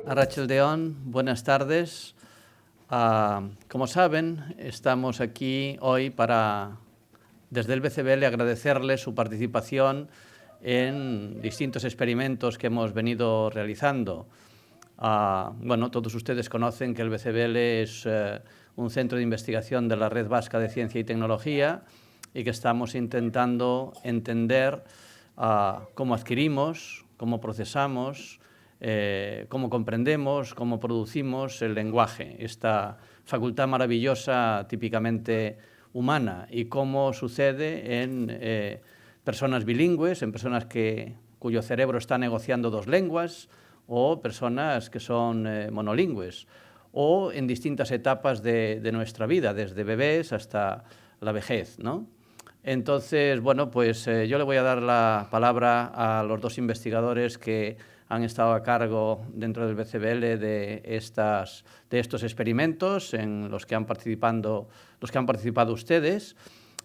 Arratsaldeon, buenas tardes. Como saben, estamos aquí hoy para, desde el BCBL, agradecerles su participación en distintos experimentos que hemos venido realizando. Bueno, todos ustedes conocen que el BCBL es un centro de investigación de la Red Vasca de Ciencia y Tecnología y que estamos intentando entender cómo adquirimos, cómo procesamos, cómo comprendemos, cómo producimos el lenguaje, esta facultad maravillosa típicamente humana, y cómo sucede en personas bilingües, en personas cuyo cerebro está negociando dos lenguas, o personas que son monolingües, o en distintas etapas de nuestra vida, desde bebés hasta la vejez, ¿no? Entonces, bueno, pues yo le voy a dar la palabra a los dos investigadores que han estado a cargo dentro del BCBL de estos experimentos en los que han participado ustedes,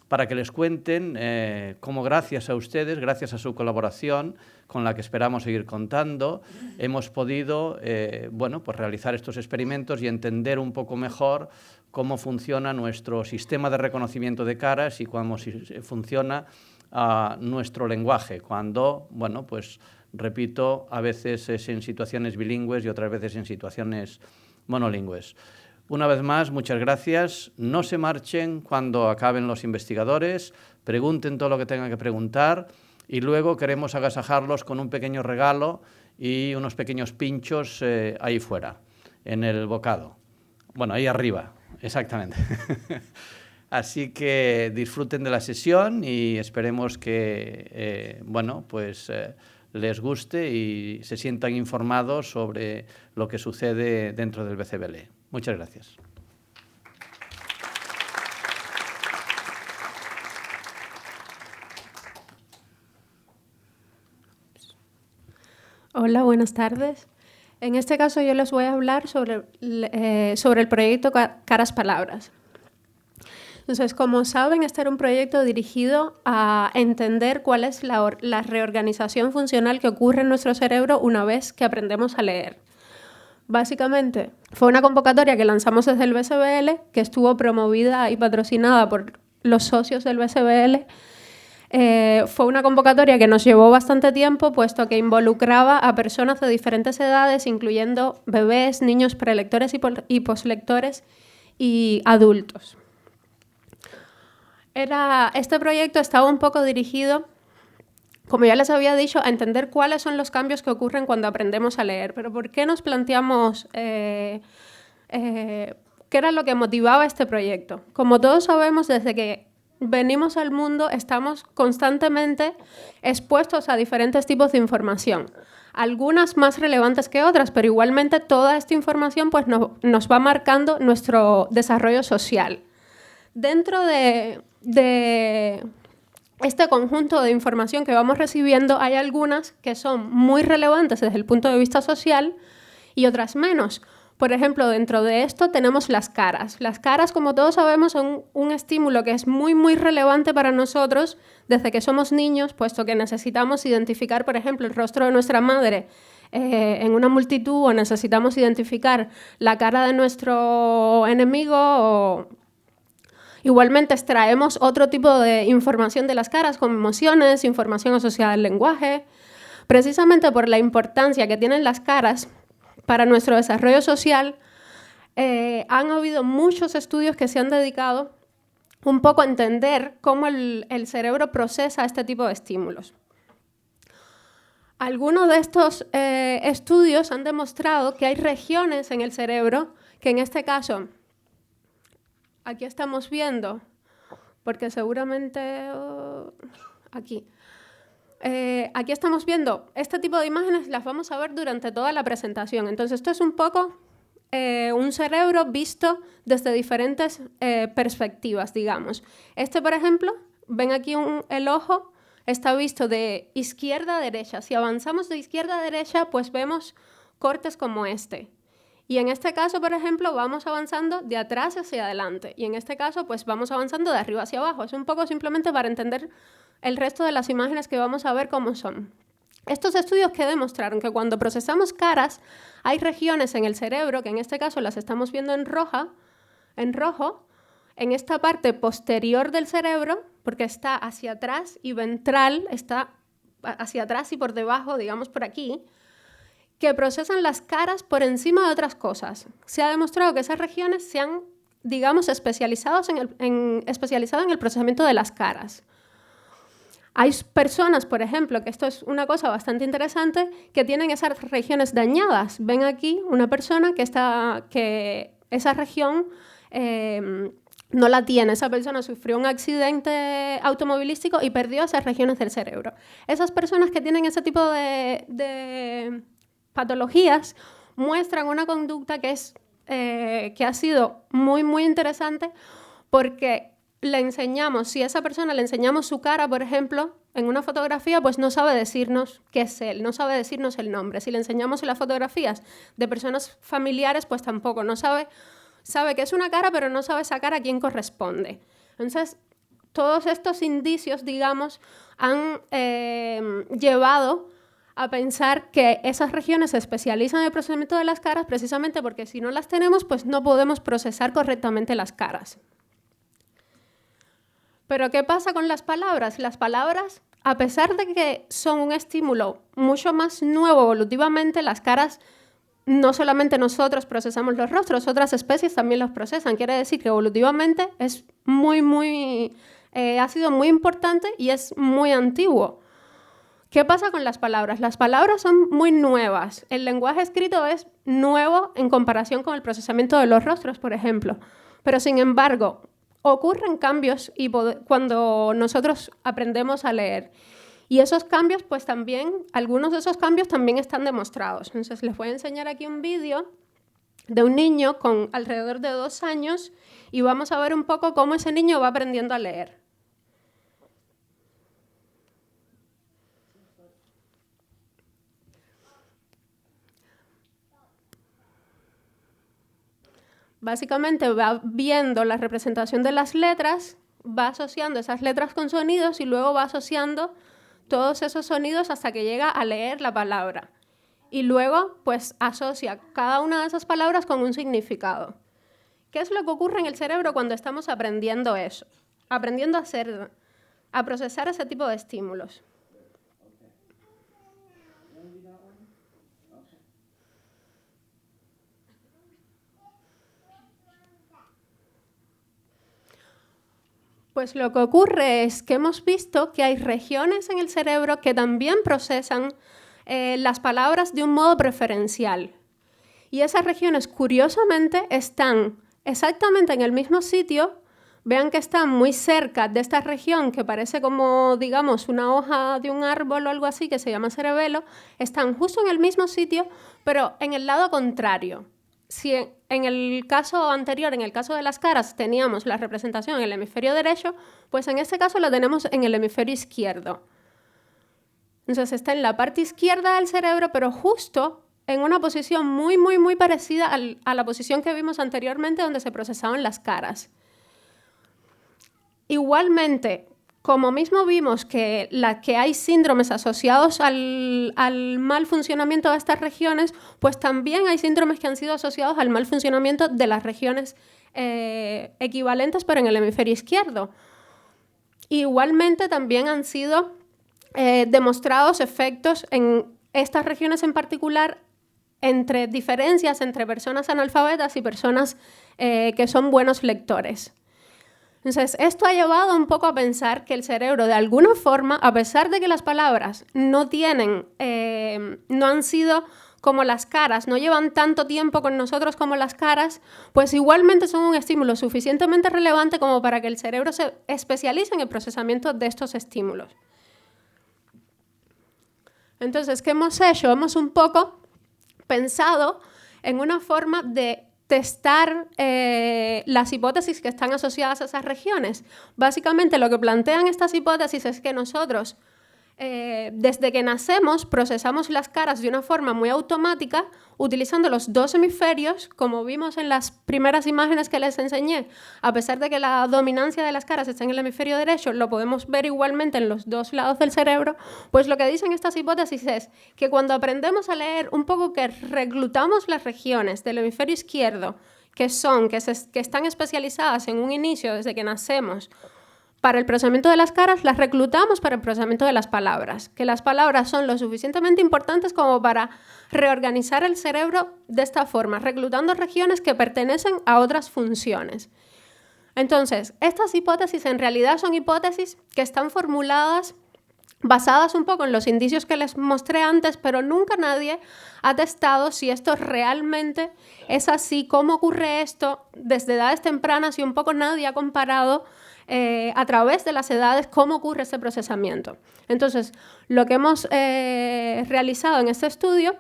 para que les cuenten cómo gracias a ustedes, gracias a su colaboración, con la que esperamos seguir contando, hemos podido bueno, pues realizar estos experimentos y entender un poco mejor cómo funciona nuestro sistema de reconocimiento de caras y cómo funciona nuestro lenguaje, cuando, bueno, pues repito, a veces es en situaciones bilingües y otras veces en situaciones monolingües. Una vez más, muchas gracias. No se marchen cuando acaben los investigadores, pregunten todo lo que tengan que preguntar y luego queremos agasajarlos con un pequeño regalo y unos pequeños pinchos ahí fuera, en el bocado. Bueno, ahí arriba, exactamente. Así que disfruten de la sesión y esperemos que, bueno, pues les guste y se sientan informados sobre lo que sucede dentro del BCBL. Muchas gracias. Hola, buenas tardes. En este caso yo les voy a hablar sobre el proyecto Caras Palabras. Entonces, como saben, este era un proyecto dirigido a entender cuál es la reorganización funcional que ocurre en nuestro cerebro una vez que aprendemos a leer. Básicamente, fue una convocatoria que lanzamos desde el BCBL, que estuvo promovida y patrocinada por los socios del BCBL. Fue una convocatoria que nos llevó bastante tiempo, puesto que involucraba a personas de diferentes edades, incluyendo bebés, niños prelectores y poslectores y adultos. Este proyecto estaba un poco dirigido, como ya les había dicho, a entender cuáles son los cambios que ocurren cuando aprendemos a leer. Pero ¿por qué nos planteamos qué era lo que motivaba este proyecto? Como todos sabemos, desde que venimos al mundo estamos constantemente expuestos a diferentes tipos de información. Algunas más relevantes que otras, pero igualmente toda esta información pues, nos va marcando nuestro desarrollo social. Dentro de este conjunto de información que vamos recibiendo, hay algunas que son muy relevantes desde el punto de vista social y otras menos. Por ejemplo, dentro de esto tenemos las caras. Las caras, como todos sabemos, son un estímulo que es muy, muy relevante para nosotros desde que somos niños, puesto que necesitamos identificar, por ejemplo, el rostro de nuestra madre en una multitud, o necesitamos identificar la cara de nuestro enemigo, o igualmente extraemos otro tipo de información de las caras, como emociones, información asociada al lenguaje. Precisamente por la importancia que tienen las caras para nuestro desarrollo social, han habido muchos estudios que se han dedicado un poco a entender cómo el cerebro procesa este tipo de estímulos. Algunos de estos estudios han demostrado que hay regiones en el cerebro que en este caso, aquí estamos viendo, porque seguramente aquí estamos viendo este tipo de imágenes, las vamos a ver durante toda la presentación. Entonces, esto es un poco un cerebro visto desde diferentes perspectivas, digamos. Por ejemplo, ven aquí el ojo, está visto de izquierda a derecha. Si avanzamos de izquierda a derecha, pues vemos cortes como este. Y en este caso, por ejemplo, vamos avanzando de atrás hacia adelante. Y en este caso, pues vamos avanzando de arriba hacia abajo. Es un poco simplemente para entender el resto de las imágenes que vamos a ver cómo son. Estos estudios que demostraron que cuando procesamos caras, hay regiones en el cerebro, que en este caso las estamos viendo en rojo, en esta parte posterior del cerebro, porque está hacia atrás y ventral, está hacia atrás y por debajo, digamos por aquí, que procesan las caras por encima de otras cosas. Se ha demostrado que esas regiones se han, digamos, especializado en el procesamiento de las caras. Hay personas, por ejemplo, que esto es una cosa bastante interesante, que tienen esas regiones dañadas. Ven aquí una persona que esa región no la tiene. Esa persona sufrió un accidente automovilístico y perdió esas regiones del cerebro. Esas personas que tienen ese tipo de patologías muestran una conducta que ha sido muy, muy interesante porque si a esa persona le enseñamos su cara, por ejemplo, en una fotografía, pues no sabe decirnos qué es él, no sabe decirnos el nombre. Si le enseñamos las fotografías de personas familiares, pues tampoco, sabe que es una cara, pero no sabe sacar a quién corresponde. Entonces, todos estos indicios, digamos, han llevado a pensar que esas regiones se especializan en el procesamiento de las caras precisamente porque si no las tenemos, pues no podemos procesar correctamente las caras. Pero ¿qué pasa con las palabras? Las palabras, a pesar de que son un estímulo mucho más nuevo evolutivamente, las caras, no solamente nosotros procesamos los rostros, otras especies también los procesan. Quiere decir que evolutivamente es ha sido muy importante y es muy antiguo. ¿Qué pasa con las palabras? Las palabras son muy nuevas. El lenguaje escrito es nuevo en comparación con el procesamiento de los rostros, por ejemplo. Pero, sin embargo, ocurren cambios cuando nosotros aprendemos a leer. Y esos cambios, pues también, algunos de esos cambios también están demostrados. Entonces, les voy a enseñar aquí un vídeo de un niño con alrededor de 2 años y vamos a ver un poco cómo ese niño va aprendiendo a leer. Básicamente va viendo la representación de las letras, va asociando esas letras con sonidos y luego va asociando todos esos sonidos hasta que llega a leer la palabra. Y luego, pues, asocia cada una de esas palabras con un significado. ¿Qué es lo que ocurre en el cerebro cuando estamos aprendiendo eso? Aprendiendo a procesar ese tipo de estímulos. Pues lo que ocurre es que hemos visto que hay regiones en el cerebro que también procesan las palabras de un modo preferencial. Y esas regiones, curiosamente, están exactamente en el mismo sitio. Vean que están muy cerca de esta región que parece como, digamos, una hoja de un árbol o algo así, que se llama cerebelo. Están justo en el mismo sitio, pero en el lado contrario. Si en el caso anterior, en el caso de las caras, teníamos la representación en el hemisferio derecho, pues en este caso la tenemos en el hemisferio izquierdo. Entonces está en la parte izquierda del cerebro, pero justo en una posición muy, muy, muy parecida a la posición que vimos anteriormente donde se procesaban las caras. Igualmente, como mismo vimos que hay síndromes asociados al mal funcionamiento de estas regiones, pues también hay síndromes que han sido asociados al mal funcionamiento de las regiones equivalentes, pero en el hemisferio izquierdo. Igualmente también han sido demostrados efectos en estas regiones en particular entre diferencias entre personas analfabetas y personas que son buenos lectores. Entonces, esto ha llevado un poco a pensar que el cerebro, de alguna forma, a pesar de que las palabras no han sido como las caras, no llevan tanto tiempo con nosotros como las caras, pues igualmente son un estímulo suficientemente relevante como para que el cerebro se especialice en el procesamiento de estos estímulos. Entonces, ¿qué hemos hecho? Hemos un poco pensado en una forma de testar las hipótesis que están asociadas a esas regiones. Básicamente, lo que plantean estas hipótesis es que nosotros desde que nacemos procesamos las caras de una forma muy automática utilizando los dos hemisferios, como vimos en las primeras imágenes que les enseñé. A pesar de que la dominancia de las caras está en el hemisferio derecho, lo podemos ver igualmente en los dos lados del cerebro. Pues lo que dicen estas hipótesis es que cuando aprendemos a leer un poco, que reclutamos las regiones del hemisferio izquierdo que están especializadas en un inicio desde que nacemos para el procesamiento de las caras, las reclutamos para el procesamiento de las palabras, que las palabras son lo suficientemente importantes como para reorganizar el cerebro de esta forma, reclutando regiones que pertenecen a otras funciones. Entonces, estas hipótesis en realidad son hipótesis que están formuladas basadas un poco en los indicios que les mostré antes, pero nunca nadie ha testado si esto realmente es así, cómo ocurre esto desde edades tempranas, y un poco nadie ha comparado a través de las edades cómo ocurre ese procesamiento. Entonces, lo que hemos realizado en este estudio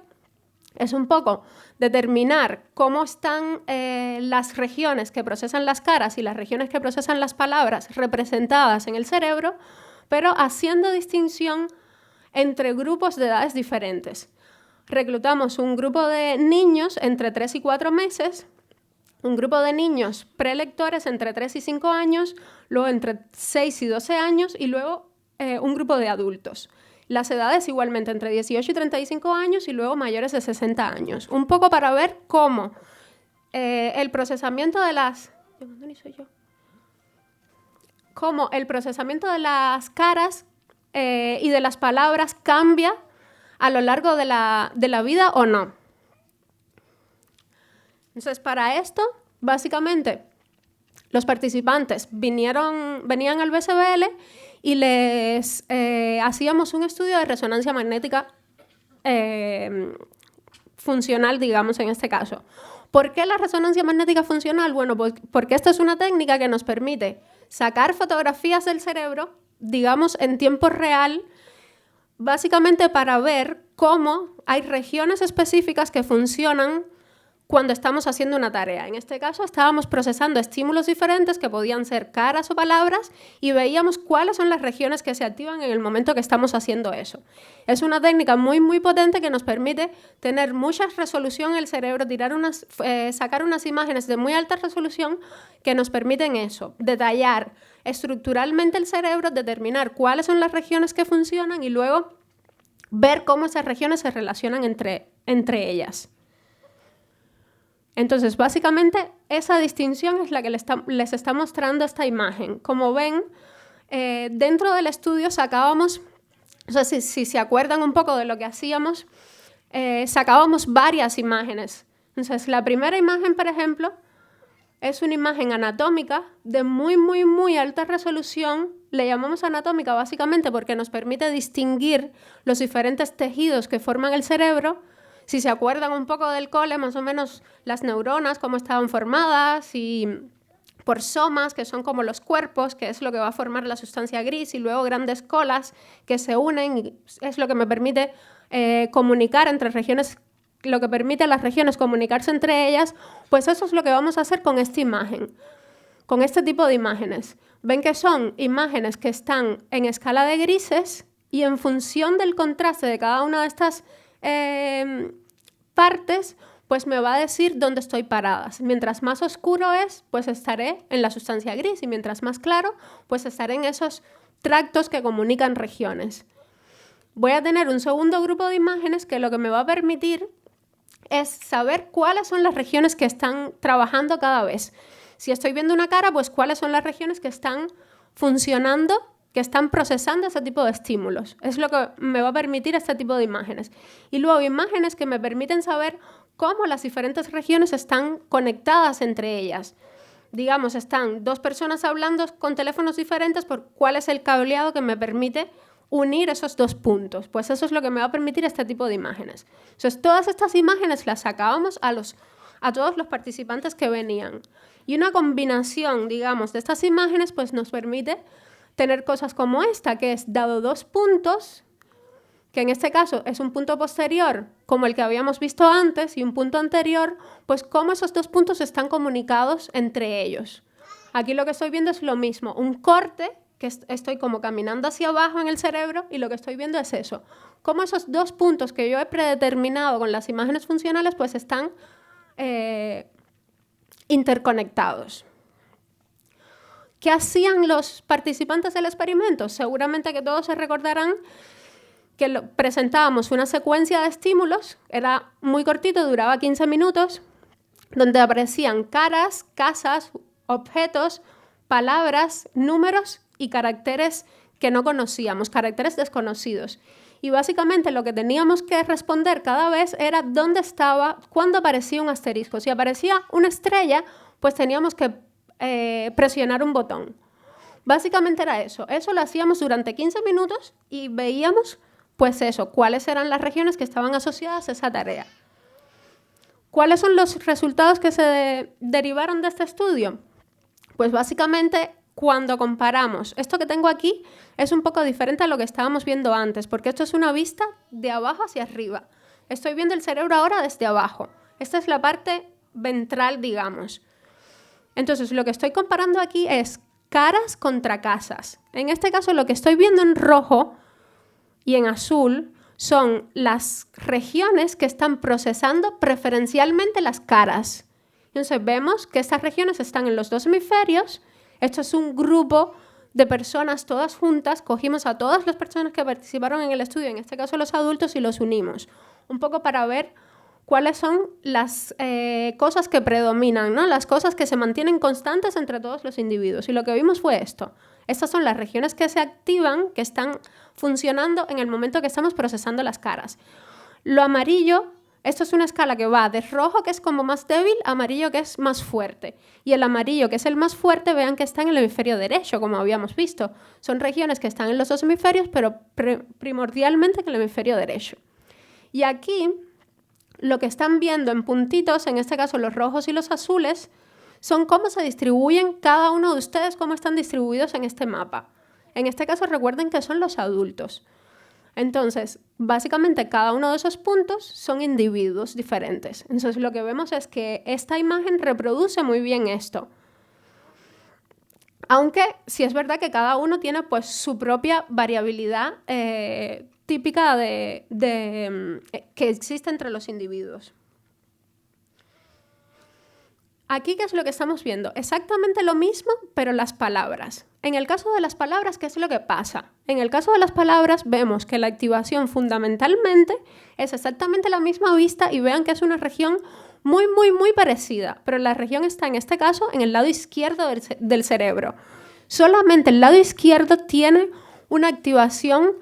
es un poco determinar cómo están las regiones que procesan las caras y las regiones que procesan las palabras representadas en el cerebro, pero haciendo distinción entre grupos de edades diferentes. Reclutamos un grupo de niños entre 3 y 4 meses, un grupo de niños prelectores entre 3 y 5 años, luego entre 6 y 12 años y luego un grupo de adultos. Las edades igualmente entre 18 y 35 años y luego mayores de 60 años. Un poco para ver cómo el procesamiento de las... cómo el procesamiento de las caras y de las palabras cambia a lo largo de la vida o no. Entonces, para esto, básicamente, los participantes venían al BSBL y les hacíamos un estudio de resonancia magnética funcional, digamos, en este caso. ¿Por qué la resonancia magnética funcional? Bueno, pues porque esta es una técnica que nos permite sacar fotografías del cerebro, digamos, en tiempo real, básicamente para ver cómo hay regiones específicas que funcionan cuando estamos haciendo una tarea. En este caso estábamos procesando estímulos diferentes que podían ser caras o palabras y veíamos cuáles son las regiones que se activan en el momento que estamos haciendo eso. Es una técnica muy, muy potente que nos permite tener mucha resolución en el cerebro, sacar unas imágenes de muy alta resolución que nos permiten eso, detallar estructuralmente el cerebro, determinar cuáles son las regiones que funcionan y luego ver cómo esas regiones se relacionan entre ellas. Entonces, básicamente, esa distinción es la que les está mostrando esta imagen. Como ven, dentro del estudio sacábamos, o sea, si se acuerdan un poco de lo que hacíamos, sacábamos varias imágenes. Entonces, la primera imagen, por ejemplo, es una imagen anatómica de muy, muy, muy alta resolución. Le llamamos anatómica básicamente porque nos permite distinguir los diferentes tejidos que forman el cerebro. Si se acuerdan un poco del cole, más o menos las neuronas, cómo estaban formadas, y por somas, que son como los cuerpos, que es lo que va a formar la sustancia gris, y luego grandes colas que se unen, y es lo que me permite comunicar entre regiones, lo que permite a las regiones comunicarse entre ellas. Pues eso es lo que vamos a hacer con esta imagen, con este tipo de imágenes. Ven que son imágenes que están en escala de grises y en función del contraste de cada una de estas partes, pues me va a decir dónde estoy parada. Mientras más oscuro es, pues estaré en la sustancia gris, y mientras más claro, pues estaré en esos tractos que comunican regiones. Voy a tener un segundo grupo de imágenes que lo que me va a permitir es saber cuáles son las regiones que están trabajando cada vez. Si estoy viendo una cara, pues cuáles son las regiones que están funcionando, que están procesando ese tipo de estímulos. Es lo que me va a permitir este tipo de imágenes. Y luego imágenes que me permiten saber cómo las diferentes regiones están conectadas entre ellas. Digamos, están dos personas hablando con teléfonos diferentes, por cuál es el cableado que me permite unir esos dos puntos. Pues eso es lo que me va a permitir este tipo de imágenes. Entonces, todas estas imágenes las sacábamos a todos los participantes que venían. Y una combinación, digamos, de estas imágenes, pues nos permite tener cosas como esta, que es dado dos puntos, que en este caso es un punto posterior como el que habíamos visto antes y un punto anterior, pues cómo esos dos puntos están comunicados entre ellos. Aquí lo que estoy viendo es lo mismo, un corte que estoy como caminando hacia abajo en el cerebro y lo que estoy viendo es eso. Cómo esos dos puntos que yo he predeterminado con las imágenes funcionales pues están interconectados. ¿Qué hacían los participantes del experimento? Seguramente que todos se recordarán que presentábamos una secuencia de estímulos, era muy cortito, duraba 15 minutos, donde aparecían caras, casas, objetos, palabras, números y caracteres que no conocíamos, caracteres desconocidos. Y básicamente lo que teníamos que responder cada vez era dónde estaba, cuándo aparecía un asterisco. Si aparecía una estrella, pues teníamos que presionar un botón. Básicamente era eso. Eso lo hacíamos durante 15 minutos y veíamos, pues eso, cuáles eran las regiones que estaban asociadas a esa tarea. ¿Cuáles son los resultados que se derivaron de este estudio? Pues básicamente, cuando comparamos, esto que tengo aquí es un poco diferente a lo que estábamos viendo antes, porque esto es una vista de abajo hacia arriba. Estoy viendo el cerebro ahora desde abajo. Esta es la parte ventral, digamos. Entonces, lo que estoy comparando aquí es caras contra casas. En este caso, lo que estoy viendo en rojo y en azul son las regiones que están procesando preferencialmente las caras. Entonces, vemos que estas regiones están en los dos hemisferios. Esto es un grupo de personas todas juntas. Cogimos a todas las personas que participaron en el estudio, en este caso los adultos, y los unimos. Un poco para ver cuáles son las cosas que predominan, ¿no? Las cosas que se mantienen constantes entre todos los individuos. Y lo que vimos fue esto. Estas son las regiones que se activan, que están funcionando en el momento que estamos procesando las caras. Lo amarillo, esto es una escala que va de rojo, que es como más débil, a amarillo, que es más fuerte. Y el amarillo, que es el más fuerte, vean que está en el hemisferio derecho, como habíamos visto. Son regiones que están en los dos hemisferios, pero primordialmente en el hemisferio derecho. Y aquí, lo que están viendo en puntitos, en este caso los rojos y los azules, son cómo se distribuyen cada uno de ustedes, cómo están distribuidos en este mapa. En este caso, recuerden que son los adultos. Entonces, básicamente cada uno de esos puntos son individuos diferentes. Entonces, lo que vemos es que esta imagen reproduce muy bien esto. Aunque sí es verdad que cada uno tiene pues su propia variabilidad típica que existe entre los individuos. Aquí, ¿qué es lo que estamos viendo? Exactamente lo mismo, pero las palabras. En el caso de las palabras, ¿qué es lo que pasa? En el caso de las palabras, vemos que la activación fundamentalmente es exactamente la misma vista y vean que es una región muy, muy, muy parecida, pero la región está, en este caso, en el lado izquierdo del cerebro. Solamente el lado izquierdo tiene una activación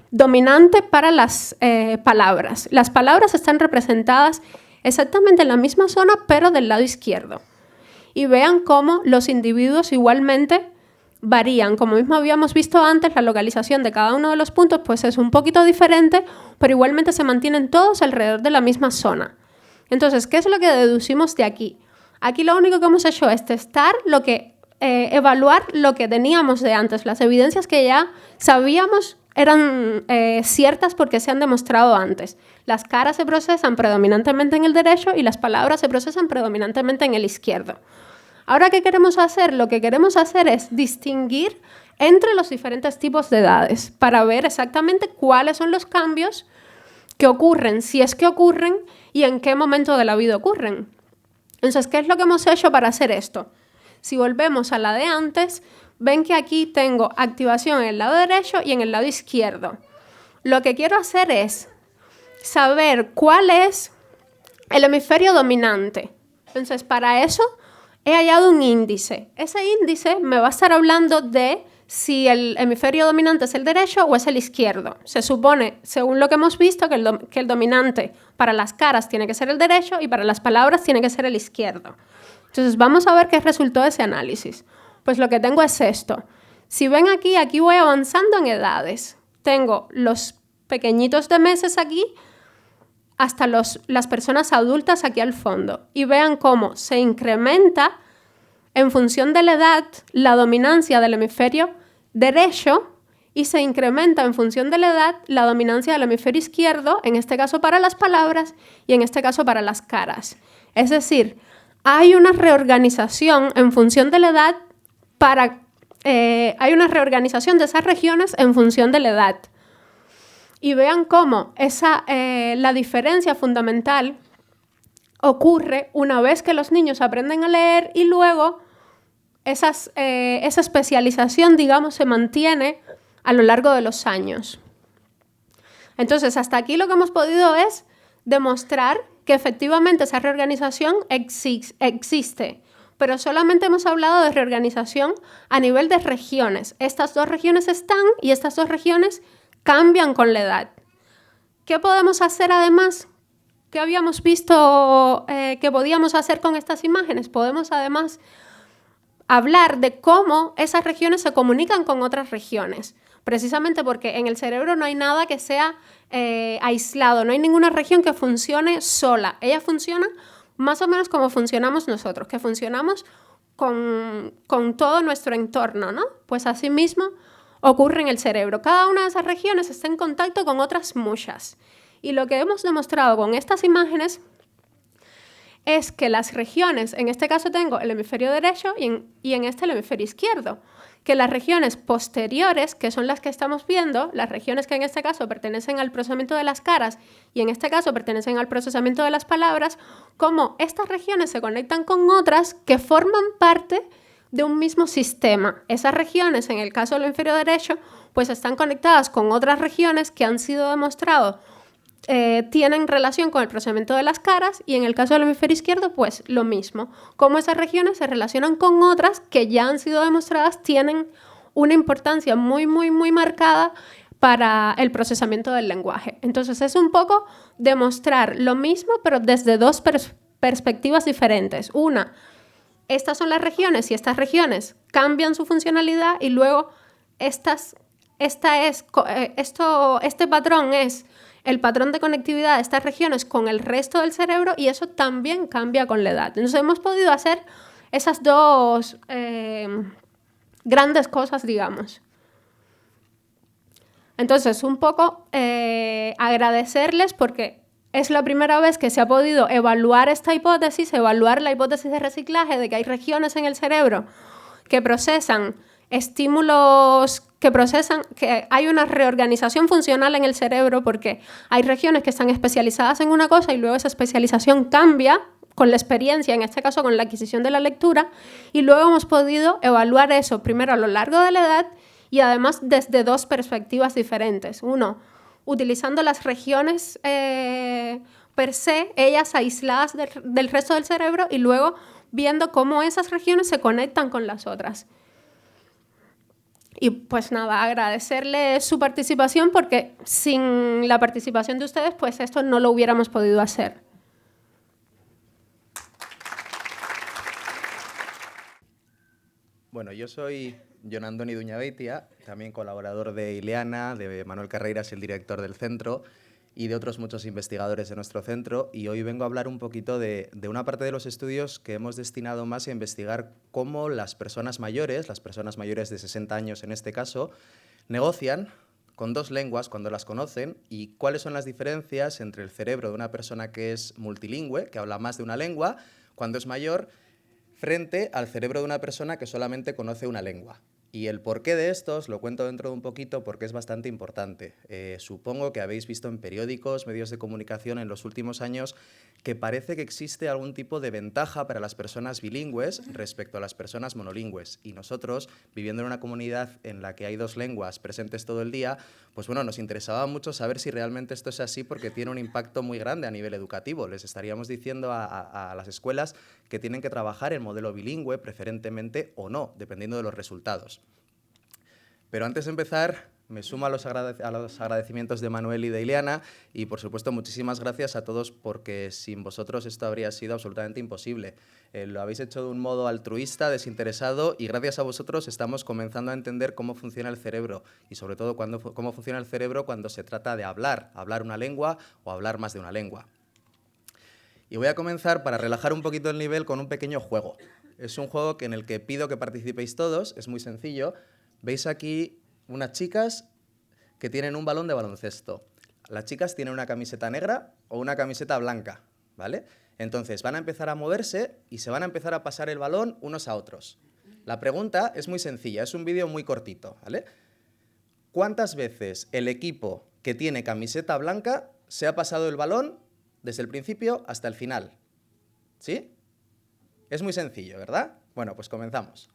dominante para las palabras. Las palabras están representadas exactamente en la misma zona, pero del lado izquierdo. Y vean cómo los individuos igualmente varían. Como mismo habíamos visto antes, la localización de cada uno de los puntos pues es un poquito diferente, pero igualmente se mantienen todos alrededor de la misma zona. Entonces, ¿qué es lo que deducimos de aquí? Aquí lo único que hemos hecho es testar evaluar lo que teníamos de antes, las evidencias que ya sabíamos eran ciertas porque se han demostrado antes. Las caras se procesan predominantemente en el derecho y las palabras se procesan predominantemente en el izquierdo. Ahora, ¿qué queremos hacer? Lo que queremos hacer es distinguir entre los diferentes tipos de edades para ver exactamente cuáles son los cambios que ocurren, si es que ocurren y en qué momento de la vida ocurren. Entonces, ¿qué es lo que hemos hecho para hacer esto? Si volvemos a la de antes, ven que aquí tengo activación en el lado derecho y en el lado izquierdo. Lo que quiero hacer es saber cuál es el hemisferio dominante. Entonces, para eso he hallado un índice. Ese índice me va a estar hablando de si el hemisferio dominante es el derecho o es el izquierdo. Se supone, según lo que hemos visto, que el dominante para las caras tiene que ser el derecho y para las palabras tiene que ser el izquierdo. Entonces, vamos a ver qué resultó de ese análisis. Pues lo que tengo es esto. Si ven aquí voy avanzando en edades. Tengo los pequeñitos de meses aquí hasta las personas adultas aquí al fondo. Y vean cómo se incrementa en función de la edad la dominancia del hemisferio derecho y se incrementa en función de la edad la dominancia del hemisferio izquierdo, en este caso para las palabras y en este caso para las caras. Es decir, hay una reorganización en función de la edad hay una reorganización de esas regiones en función de la edad. Y vean cómo la diferencia fundamental ocurre una vez que los niños aprenden a leer y luego esa especialización, digamos, se mantiene a lo largo de los años. Entonces, hasta aquí lo que hemos podido es demostrar que efectivamente esa reorganización existe, pero solamente hemos hablado de reorganización a nivel de regiones. Estas 2 regiones están y estas 2 regiones cambian con la edad. ¿Qué podemos hacer además? ¿Qué habíamos visto que podíamos hacer con estas imágenes? Podemos además hablar de cómo esas regiones se comunican con otras regiones, precisamente porque en el cerebro no hay nada que sea aislado, no hay ninguna región que funcione sola. Ella funciona más o menos como funcionamos nosotros, que funcionamos con todo nuestro entorno, ¿no? Pues así mismo ocurre en el cerebro. Cada una de esas regiones está en contacto con otras muchas. Y lo que hemos demostrado con estas imágenes es que las regiones, en este caso tengo el hemisferio derecho y en este el hemisferio izquierdo, que las regiones posteriores, que son las que estamos viendo, las regiones que en este caso pertenecen al procesamiento de las caras y en este caso pertenecen al procesamiento de las palabras, como estas regiones se conectan con otras que forman parte de un mismo sistema. Esas regiones, en el caso del hemisferio derecho, pues están conectadas con otras regiones que han sido demostrado tienen relación con el procesamiento de las caras y en el caso del hemisferio izquierdo, pues lo mismo. Cómo esas regiones se relacionan con otras que ya han sido demostradas, tienen una importancia muy, muy, muy marcada para el procesamiento del lenguaje. Entonces es un poco demostrar lo mismo, pero desde 2 perspectivas diferentes. Una, estas son las regiones y estas regiones cambian su funcionalidad y luego este patrón es el patrón de conectividad de estas regiones con el resto del cerebro y eso también cambia con la edad. Entonces hemos podido hacer esas 2 grandes cosas, digamos. Entonces, un poco agradecerles porque es la primera vez que se ha podido evaluar esta hipótesis, evaluar la hipótesis de reciclaje, de que hay regiones en el cerebro que procesan estímulos, que hay una reorganización funcional en el cerebro porque hay regiones que están especializadas en una cosa y luego esa especialización cambia con la experiencia, en este caso con la adquisición de la lectura, y luego hemos podido evaluar eso primero a lo largo de la edad y además desde 2 perspectivas diferentes. Uno, utilizando las regiones per se, ellas aisladas del resto del cerebro y luego viendo cómo esas regiones se conectan con las otras. Y pues nada, agradecerles su participación porque sin la participación de ustedes, pues esto no lo hubiéramos podido hacer. Bueno, yo soy Jon Andoni Duñabeitia, también colaborador de Ileana, de Manuel Carreiras, el director del centro, y de otros muchos investigadores de nuestro centro, y hoy vengo a hablar un poquito de una parte de los estudios que hemos destinado más a investigar cómo las personas mayores de 60 años en este caso, negocian con 2 lenguas cuando las conocen y cuáles son las diferencias entre el cerebro de una persona que es multilingüe, que habla más de una lengua, cuando es mayor, frente al cerebro de una persona que solamente conoce una lengua. Y el porqué de esto os lo cuento dentro de un poquito porque es bastante importante. Supongo que habéis visto en periódicos, medios de comunicación en los últimos años que parece que existe algún tipo de ventaja para las personas bilingües respecto a las personas monolingües. Y nosotros, viviendo en una comunidad en la que hay 2 lenguas presentes todo el día, pues bueno, nos interesaba mucho saber si realmente esto es así porque tiene un impacto muy grande a nivel educativo. Les estaríamos diciendo a las escuelas que tienen que trabajar en modelo bilingüe, preferentemente o no, dependiendo de los resultados. Pero antes de empezar, me sumo a los agradecimientos de Manuel y de Ileana y, por supuesto, muchísimas gracias a todos porque sin vosotros esto habría sido absolutamente imposible. Lo habéis hecho de un modo altruista, desinteresado y gracias a vosotros estamos comenzando a entender cómo funciona el cerebro y, sobre todo, cómo funciona el cerebro cuando se trata de hablar una lengua o hablar más de una lengua. Y voy a comenzar, para relajar un poquito el nivel, con un pequeño juego. Es un juego en el que pido que participéis todos, es muy sencillo. Veis aquí unas chicas que tienen un balón de baloncesto. Las chicas tienen una camiseta negra o una camiseta blanca, ¿vale? Entonces van a empezar a moverse y se van a empezar a pasar el balón unos a otros. La pregunta es muy sencilla, es un vídeo muy cortito, ¿vale? ¿Cuántas veces el equipo que tiene camiseta blanca se ha pasado el balón desde el principio hasta el final? ¿Sí? Es muy sencillo, ¿verdad? Bueno, pues comenzamos.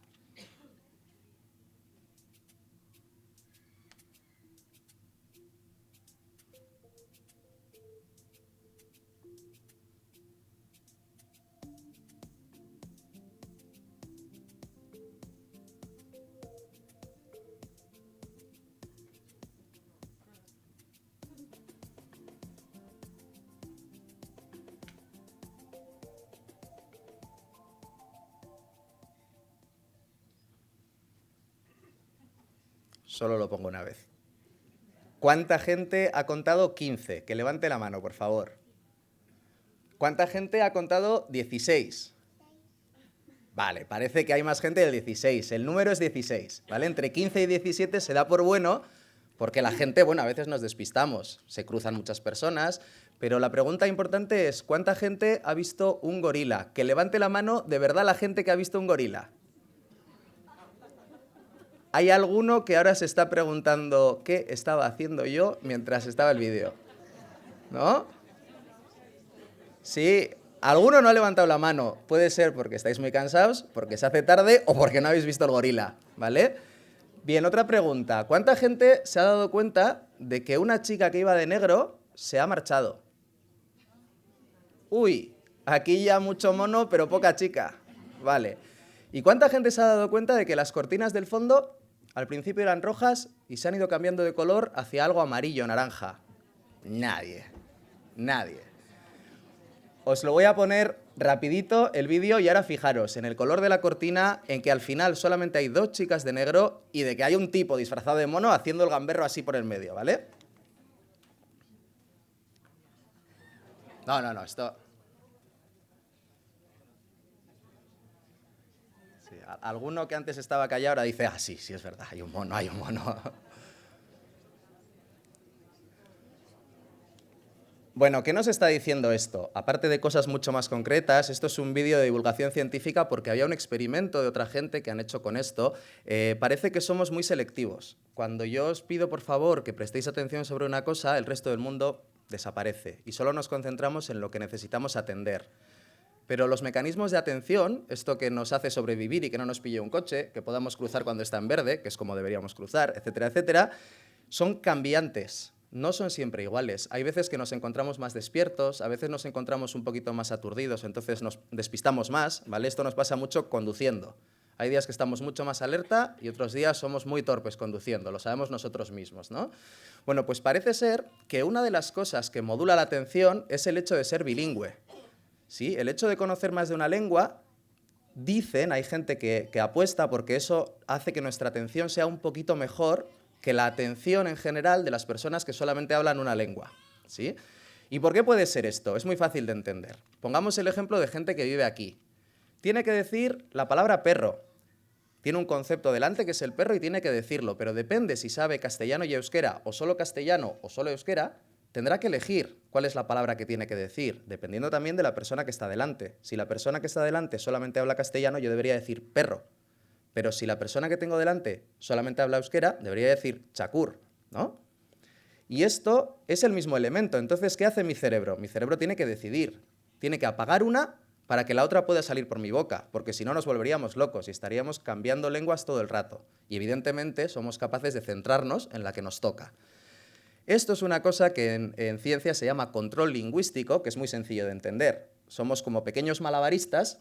Solo lo pongo una vez. ¿Cuánta gente ha contado 15? Que levante la mano, por favor. ¿Cuánta gente ha contado 16? Vale, parece que hay más gente del 16. El número es 16, ¿vale? Entre 15 y 17 se da por bueno porque la gente, bueno, a veces nos despistamos. Se cruzan muchas personas, pero la pregunta importante es ¿cuánta gente ha visto un gorila? Que levante la mano de verdad la gente que ha visto un gorila. ¿Hay alguno que ahora se está preguntando qué estaba haciendo yo mientras estaba el vídeo? ¿No? Sí, alguno no ha levantado la mano. Puede ser porque estáis muy cansados, porque se hace tarde o porque no habéis visto el gorila, ¿vale? Bien, otra pregunta. ¿Cuánta gente se ha dado cuenta de que una chica que iba de negro se ha marchado? Uy, aquí ya mucho mono, pero poca chica. Vale. ¿Y cuánta gente se ha dado cuenta de que las cortinas del fondo al principio eran rojas y se han ido cambiando de color hacia algo amarillo, naranja? Nadie. Nadie. Os lo voy a poner rapidito el vídeo y ahora fijaros en el color de la cortina, en que al final solamente hay 2 chicas de negro y de que hay un tipo disfrazado de mono haciendo el gamberro así por el medio, ¿vale? No, esto... Sí, alguno que antes estaba callado ahora dice, ah, sí, es verdad, hay un mono. Bueno, ¿qué nos está diciendo esto? Aparte de cosas mucho más concretas, esto es un vídeo de divulgación científica porque había un experimento de otra gente que han hecho con esto. Parece que somos muy selectivos. Cuando yo os pido, por favor, que prestéis atención sobre una cosa, el resto del mundo desaparece y solo nos concentramos en lo que necesitamos atender. Pero los mecanismos de atención, esto que nos hace sobrevivir y que no nos pille un coche, que podamos cruzar cuando está en verde, que es como deberíamos cruzar, etcétera, etcétera, son cambiantes. No son siempre iguales. Hay veces que nos encontramos más despiertos, a veces nos encontramos un poquito más aturdidos, entonces nos despistamos más, ¿vale? Esto nos pasa mucho conduciendo. Hay días que estamos mucho más alerta y otros días somos muy torpes conduciendo, lo sabemos nosotros mismos, ¿no? Bueno, pues parece ser que una de las cosas que modula la atención es el hecho de ser bilingüe. ¿Sí? El hecho de conocer más de una lengua, dicen, hay gente que apuesta porque eso hace que nuestra atención sea un poquito mejor que la atención en general de las personas que solamente hablan una lengua, ¿sí? ¿Y por qué puede ser esto? Es muy fácil de entender. Pongamos el ejemplo de gente que vive aquí. Tiene que decir la palabra perro. Tiene un concepto delante que es el perro y tiene que decirlo, pero depende si sabe castellano y euskera o solo castellano o solo euskera, tendrá que elegir cuál es la palabra que tiene que decir, dependiendo también de la persona que está delante. Si la persona que está delante solamente habla castellano, yo debería decir perro. Pero si la persona que tengo delante solamente habla euskera, debería decir chakur, ¿no? Y esto es el mismo elemento. Entonces, ¿qué hace mi cerebro? Mi cerebro tiene que decidir. Tiene que apagar una para que la otra pueda salir por mi boca, porque si no nos volveríamos locos y estaríamos cambiando lenguas todo el rato. Y evidentemente somos capaces de centrarnos en la que nos toca. Esto es una cosa que en ciencia se llama control lingüístico, que es muy sencillo de entender. Somos como pequeños malabaristas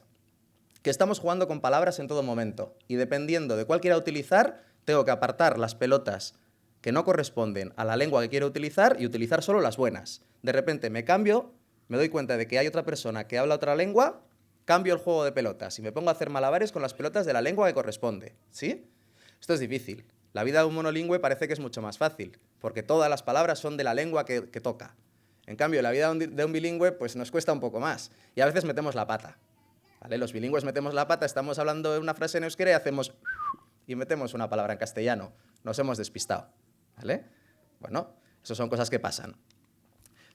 que estamos jugando con palabras en todo momento. Y dependiendo de cuál quiera utilizar, tengo que apartar las pelotas que no corresponden a la lengua que quiero utilizar y utilizar solo las buenas. De repente me cambio, me doy cuenta de que hay otra persona que habla otra lengua, cambio el juego de pelotas y me pongo a hacer malabares con las pelotas de la lengua que corresponde. ¿Sí? Esto es difícil. La vida de un monolingüe parece que es mucho más fácil, porque todas las palabras son de la lengua que toca. En cambio, la vida de un bilingüe pues nos cuesta un poco más y a veces metemos la pata. ¿Vale? Los bilingües metemos la pata, estamos hablando de una frase en euskera y hacemos y metemos una palabra en castellano. Nos hemos despistado. ¿Vale? Bueno, eso son cosas que pasan.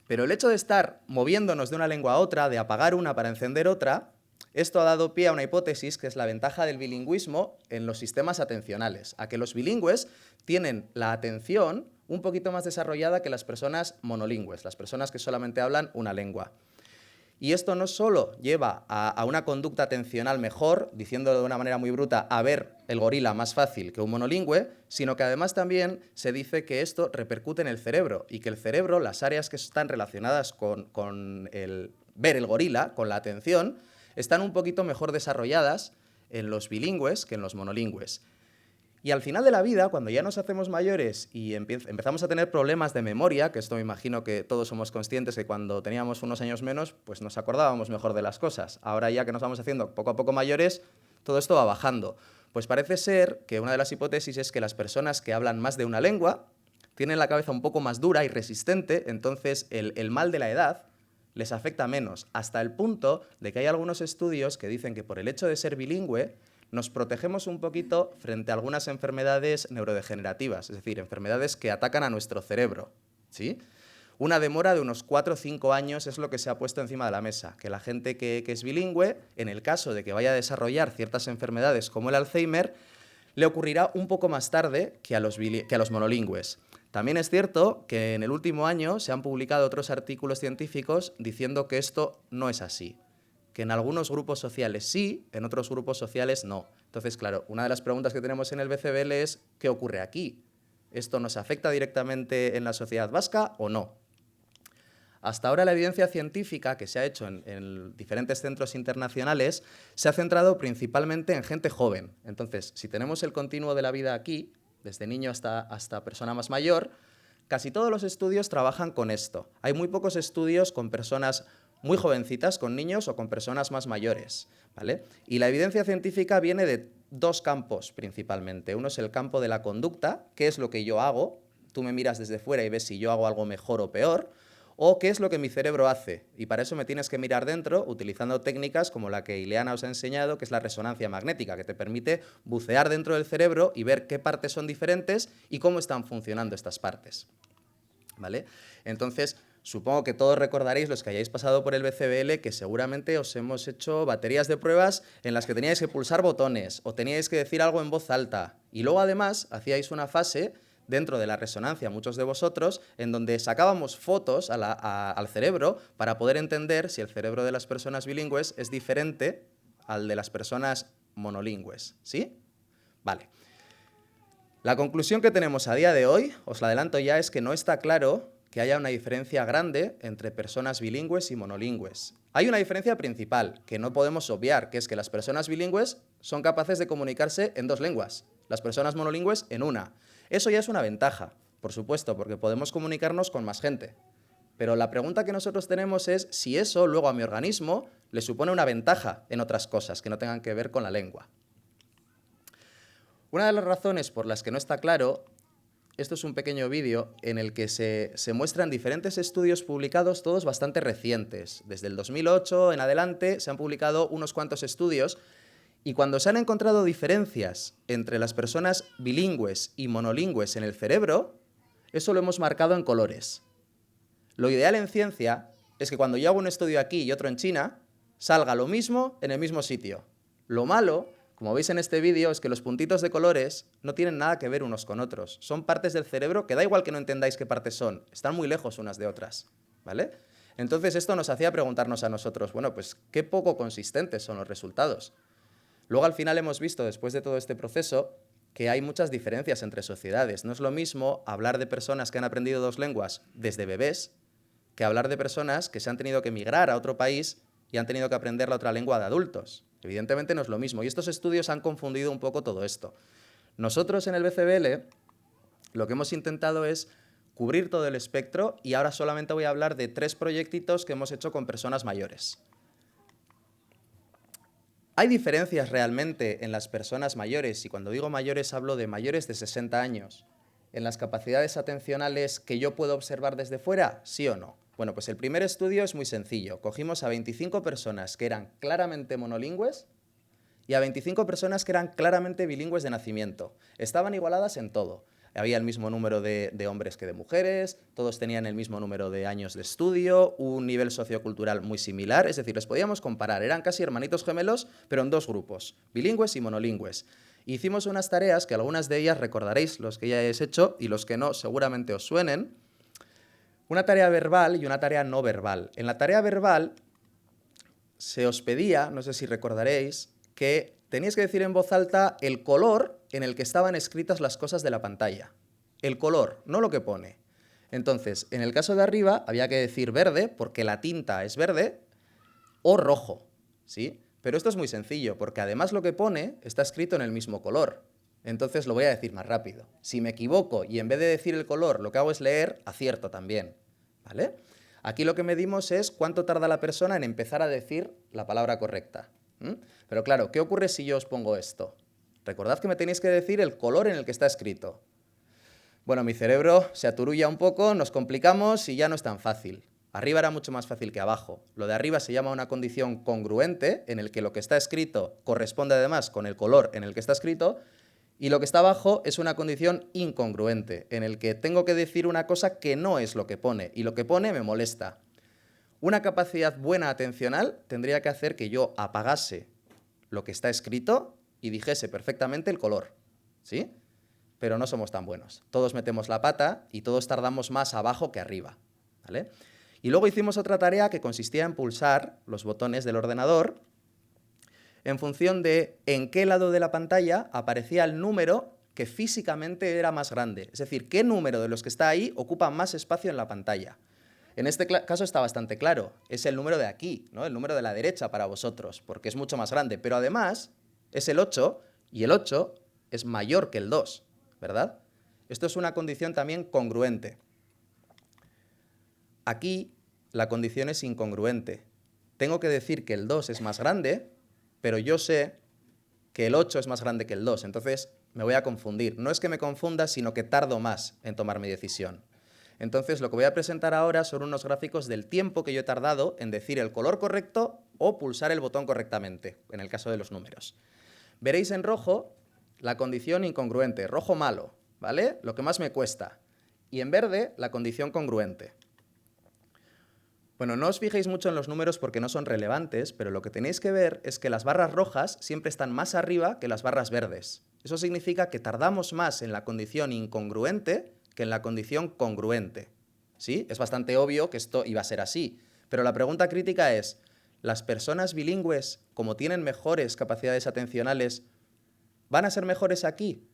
Pero el hecho de estar moviéndonos de una lengua a otra, de apagar una para encender otra, Esto ha dado pie a una hipótesis que es la ventaja del bilingüismo en los sistemas atencionales, a que los bilingües tienen la atención un poquito más desarrollada que las personas monolingües, las personas que solamente hablan una lengua. Y esto no solo lleva a una conducta atencional mejor, diciéndolo de una manera muy bruta, a ver el gorila más fácil que un monolingüe, sino que además también se dice que esto repercute en el cerebro y que el cerebro, las áreas que están relacionadas con el ver el gorila, con la atención, están un poquito mejor desarrolladas en los bilingües que en los monolingües. Y al final de la vida, cuando ya nos hacemos mayores y empezamos a tener problemas de memoria, que esto me imagino que todos somos conscientes que cuando teníamos unos años menos, pues nos acordábamos mejor de las cosas. Ahora ya que nos vamos haciendo poco a poco mayores, todo esto va bajando. Pues parece ser que una de las hipótesis es que las personas que hablan más de una lengua tienen la cabeza un poco más dura y resistente, entonces el mal de la edad les afecta menos, hasta el punto de que hay algunos estudios que dicen que por el hecho de ser bilingüe, nos protegemos un poquito frente a algunas enfermedades neurodegenerativas, es decir, enfermedades que atacan a nuestro cerebro, ¿sí? Una demora de unos 4 o 5 años es lo que se ha puesto encima de la mesa, que la gente que es bilingüe, en el caso de que vaya a desarrollar ciertas enfermedades como el Alzheimer, le ocurrirá un poco más tarde que a los monolingües. También es cierto que en el último año se han publicado otros artículos científicos diciendo que esto no es así, que en algunos grupos sociales sí, en otros grupos sociales no. Entonces, claro, una de las preguntas que tenemos en el BCBL es ¿qué ocurre aquí? ¿Esto nos afecta directamente en la sociedad vasca o no? Hasta ahora la evidencia científica que se ha hecho en diferentes centros internacionales se ha centrado principalmente en gente joven. Entonces, si tenemos el continuo de la vida aquí, desde niño hasta persona más mayor, casi todos los estudios trabajan con esto. Hay muy pocos estudios con personas muy jovencitas, con niños o con personas más mayores, ¿vale? Y la evidencia científica viene de 2 campos principalmente. Uno es el campo de la conducta, qué es lo que yo hago, tú me miras desde fuera y ves si yo hago algo mejor o peor, o qué es lo que mi cerebro hace. Y para eso me tienes que mirar dentro utilizando técnicas como la que Ileana os ha enseñado, que es la resonancia magnética, que te permite bucear dentro del cerebro y ver qué partes son diferentes y cómo están funcionando estas partes, ¿vale? Entonces, supongo que todos recordaréis, los que hayáis pasado por el BCBL, que seguramente os hemos hecho baterías de pruebas en las que teníais que pulsar botones o teníais que decir algo en voz alta. Y luego, además, hacíais una fase dentro de la resonancia, muchos de vosotros, en donde sacábamos fotos al cerebro para poder entender si el cerebro de las personas bilingües es diferente al de las personas monolingües. ¿Sí? Vale. La conclusión que tenemos a día de hoy, os la adelanto ya, es que no está claro que haya una diferencia grande entre personas bilingües y monolingües. Hay una diferencia principal que no podemos obviar, que es que las personas bilingües son capaces de comunicarse en 2 lenguas, las personas monolingües en una. Eso ya es una ventaja, por supuesto, porque podemos comunicarnos con más gente. Pero la pregunta que nosotros tenemos es si eso luego a mi organismo le supone una ventaja en otras cosas que no tengan que ver con la lengua. Una de las razones por las que no está claro, esto es un pequeño vídeo en el que se muestran diferentes estudios publicados, todos bastante recientes. Desde el 2008 en adelante se han publicado unos cuantos estudios y cuando se han encontrado diferencias entre las personas bilingües y monolingües en el cerebro, eso lo hemos marcado en colores. Lo ideal en ciencia es que cuando yo hago un estudio aquí y otro en China, salga lo mismo en el mismo sitio. Lo malo, como veis en este vídeo, es que los puntitos de colores no tienen nada que ver unos con otros. Son partes del cerebro que da igual que no entendáis qué partes son, están muy lejos unas de otras, ¿vale? Entonces esto nos hacía preguntarnos a nosotros, bueno, pues qué poco consistentes son los resultados. Luego al final hemos visto, después de todo este proceso, que hay muchas diferencias entre sociedades. No es lo mismo hablar de personas que han aprendido 2 lenguas desde bebés que hablar de personas que se han tenido que emigrar a otro país y han tenido que aprender la otra lengua de adultos. Evidentemente no es lo mismo. Y estos estudios han confundido un poco todo esto. Nosotros en el BCBL lo que hemos intentado es cubrir todo el espectro y ahora solamente voy a hablar de 3 proyectitos que hemos hecho con personas mayores. Hay diferencias realmente en las personas mayores, y cuando digo mayores hablo de mayores de 60 años, en las capacidades atencionales que yo puedo observar desde fuera, ¿sí o no? Bueno, pues el primer estudio es muy sencillo. Cogimos a 25 personas que eran claramente monolingües y a 25 personas que eran claramente bilingües de nacimiento. Estaban igualadas en todo. había el mismo número de hombres que de mujeres, todos tenían el mismo número de años de estudio, un nivel sociocultural muy similar, es decir, les podíamos comparar, eran casi hermanitos gemelos, pero en dos grupos, bilingües y monolingües. Hicimos unas tareas que algunas de ellas recordaréis, los que ya hayáis hecho, y los que no seguramente os suenen. Una tarea verbal y una tarea no verbal. En la tarea verbal se os pedía, no sé si recordaréis, que teníais que decir en voz alta el color en el que estaban escritas las cosas de la pantalla. El color, no lo que pone. Entonces, en el caso de arriba había que decir verde, porque la tinta es verde, o rojo, ¿sí? Pero esto es muy sencillo, porque además lo que pone está escrito en el mismo color. Entonces lo voy a decir más rápido. Si me equivoco y en vez de decir el color lo que hago es leer, acierto también, ¿vale? Aquí lo que medimos es cuánto tarda la persona en empezar a decir la palabra correcta. Pero claro, ¿qué ocurre si yo os pongo esto? Recordad que me tenéis que decir el color en el que está escrito. Bueno, mi cerebro se aturulla un poco, nos complicamos y ya no es tan fácil. Arriba era mucho más fácil que abajo. Lo de arriba se llama una condición congruente, en el que lo que está escrito corresponde además con el color en el que está escrito, y lo que está abajo es una condición incongruente, en el que tengo que decir una cosa que no es lo que pone, y lo que pone me molesta. Una capacidad buena atencional tendría que hacer que yo apagase lo que está escrito y dijese perfectamente el color, ¿sí? Pero no somos tan buenos. Todos metemos la pata y todos tardamos más abajo que arriba, ¿vale? Y luego hicimos otra tarea que consistía en pulsar los botones del ordenador en función de en qué lado de la pantalla aparecía el número que físicamente era más grande. Es decir, qué número de los que está ahí ocupa más espacio en la pantalla. En este caso está bastante claro. Es el número de aquí, ¿no? El número de la derecha para vosotros, porque es mucho más grande. Pero además es el 8 y el 8 es mayor que el 2, ¿verdad? Esto es una condición también congruente. Aquí la condición es incongruente. Tengo que decir que el 2 es más grande, pero yo sé que el 8 es más grande que el 2. Entonces me voy a confundir. No es que me confunda, sino que tardo más en tomar mi decisión. Entonces lo que voy a presentar ahora son unos gráficos del tiempo que yo he tardado en decir el color correcto o pulsar el botón correctamente, en el caso de los números. Veréis en rojo la condición incongruente, rojo malo, ¿vale? Lo que más me cuesta. Y en verde la condición congruente. Bueno, no os fijéis mucho en los números porque no son relevantes, pero lo que tenéis que ver es que las barras rojas siempre están más arriba que las barras verdes. Eso significa que tardamos más en la condición incongruente que en la condición congruente. ¿Sí? Es bastante obvio que esto iba a ser así, pero la pregunta crítica es, ¿las personas bilingües, como tienen mejores capacidades atencionales, van a ser mejores aquí?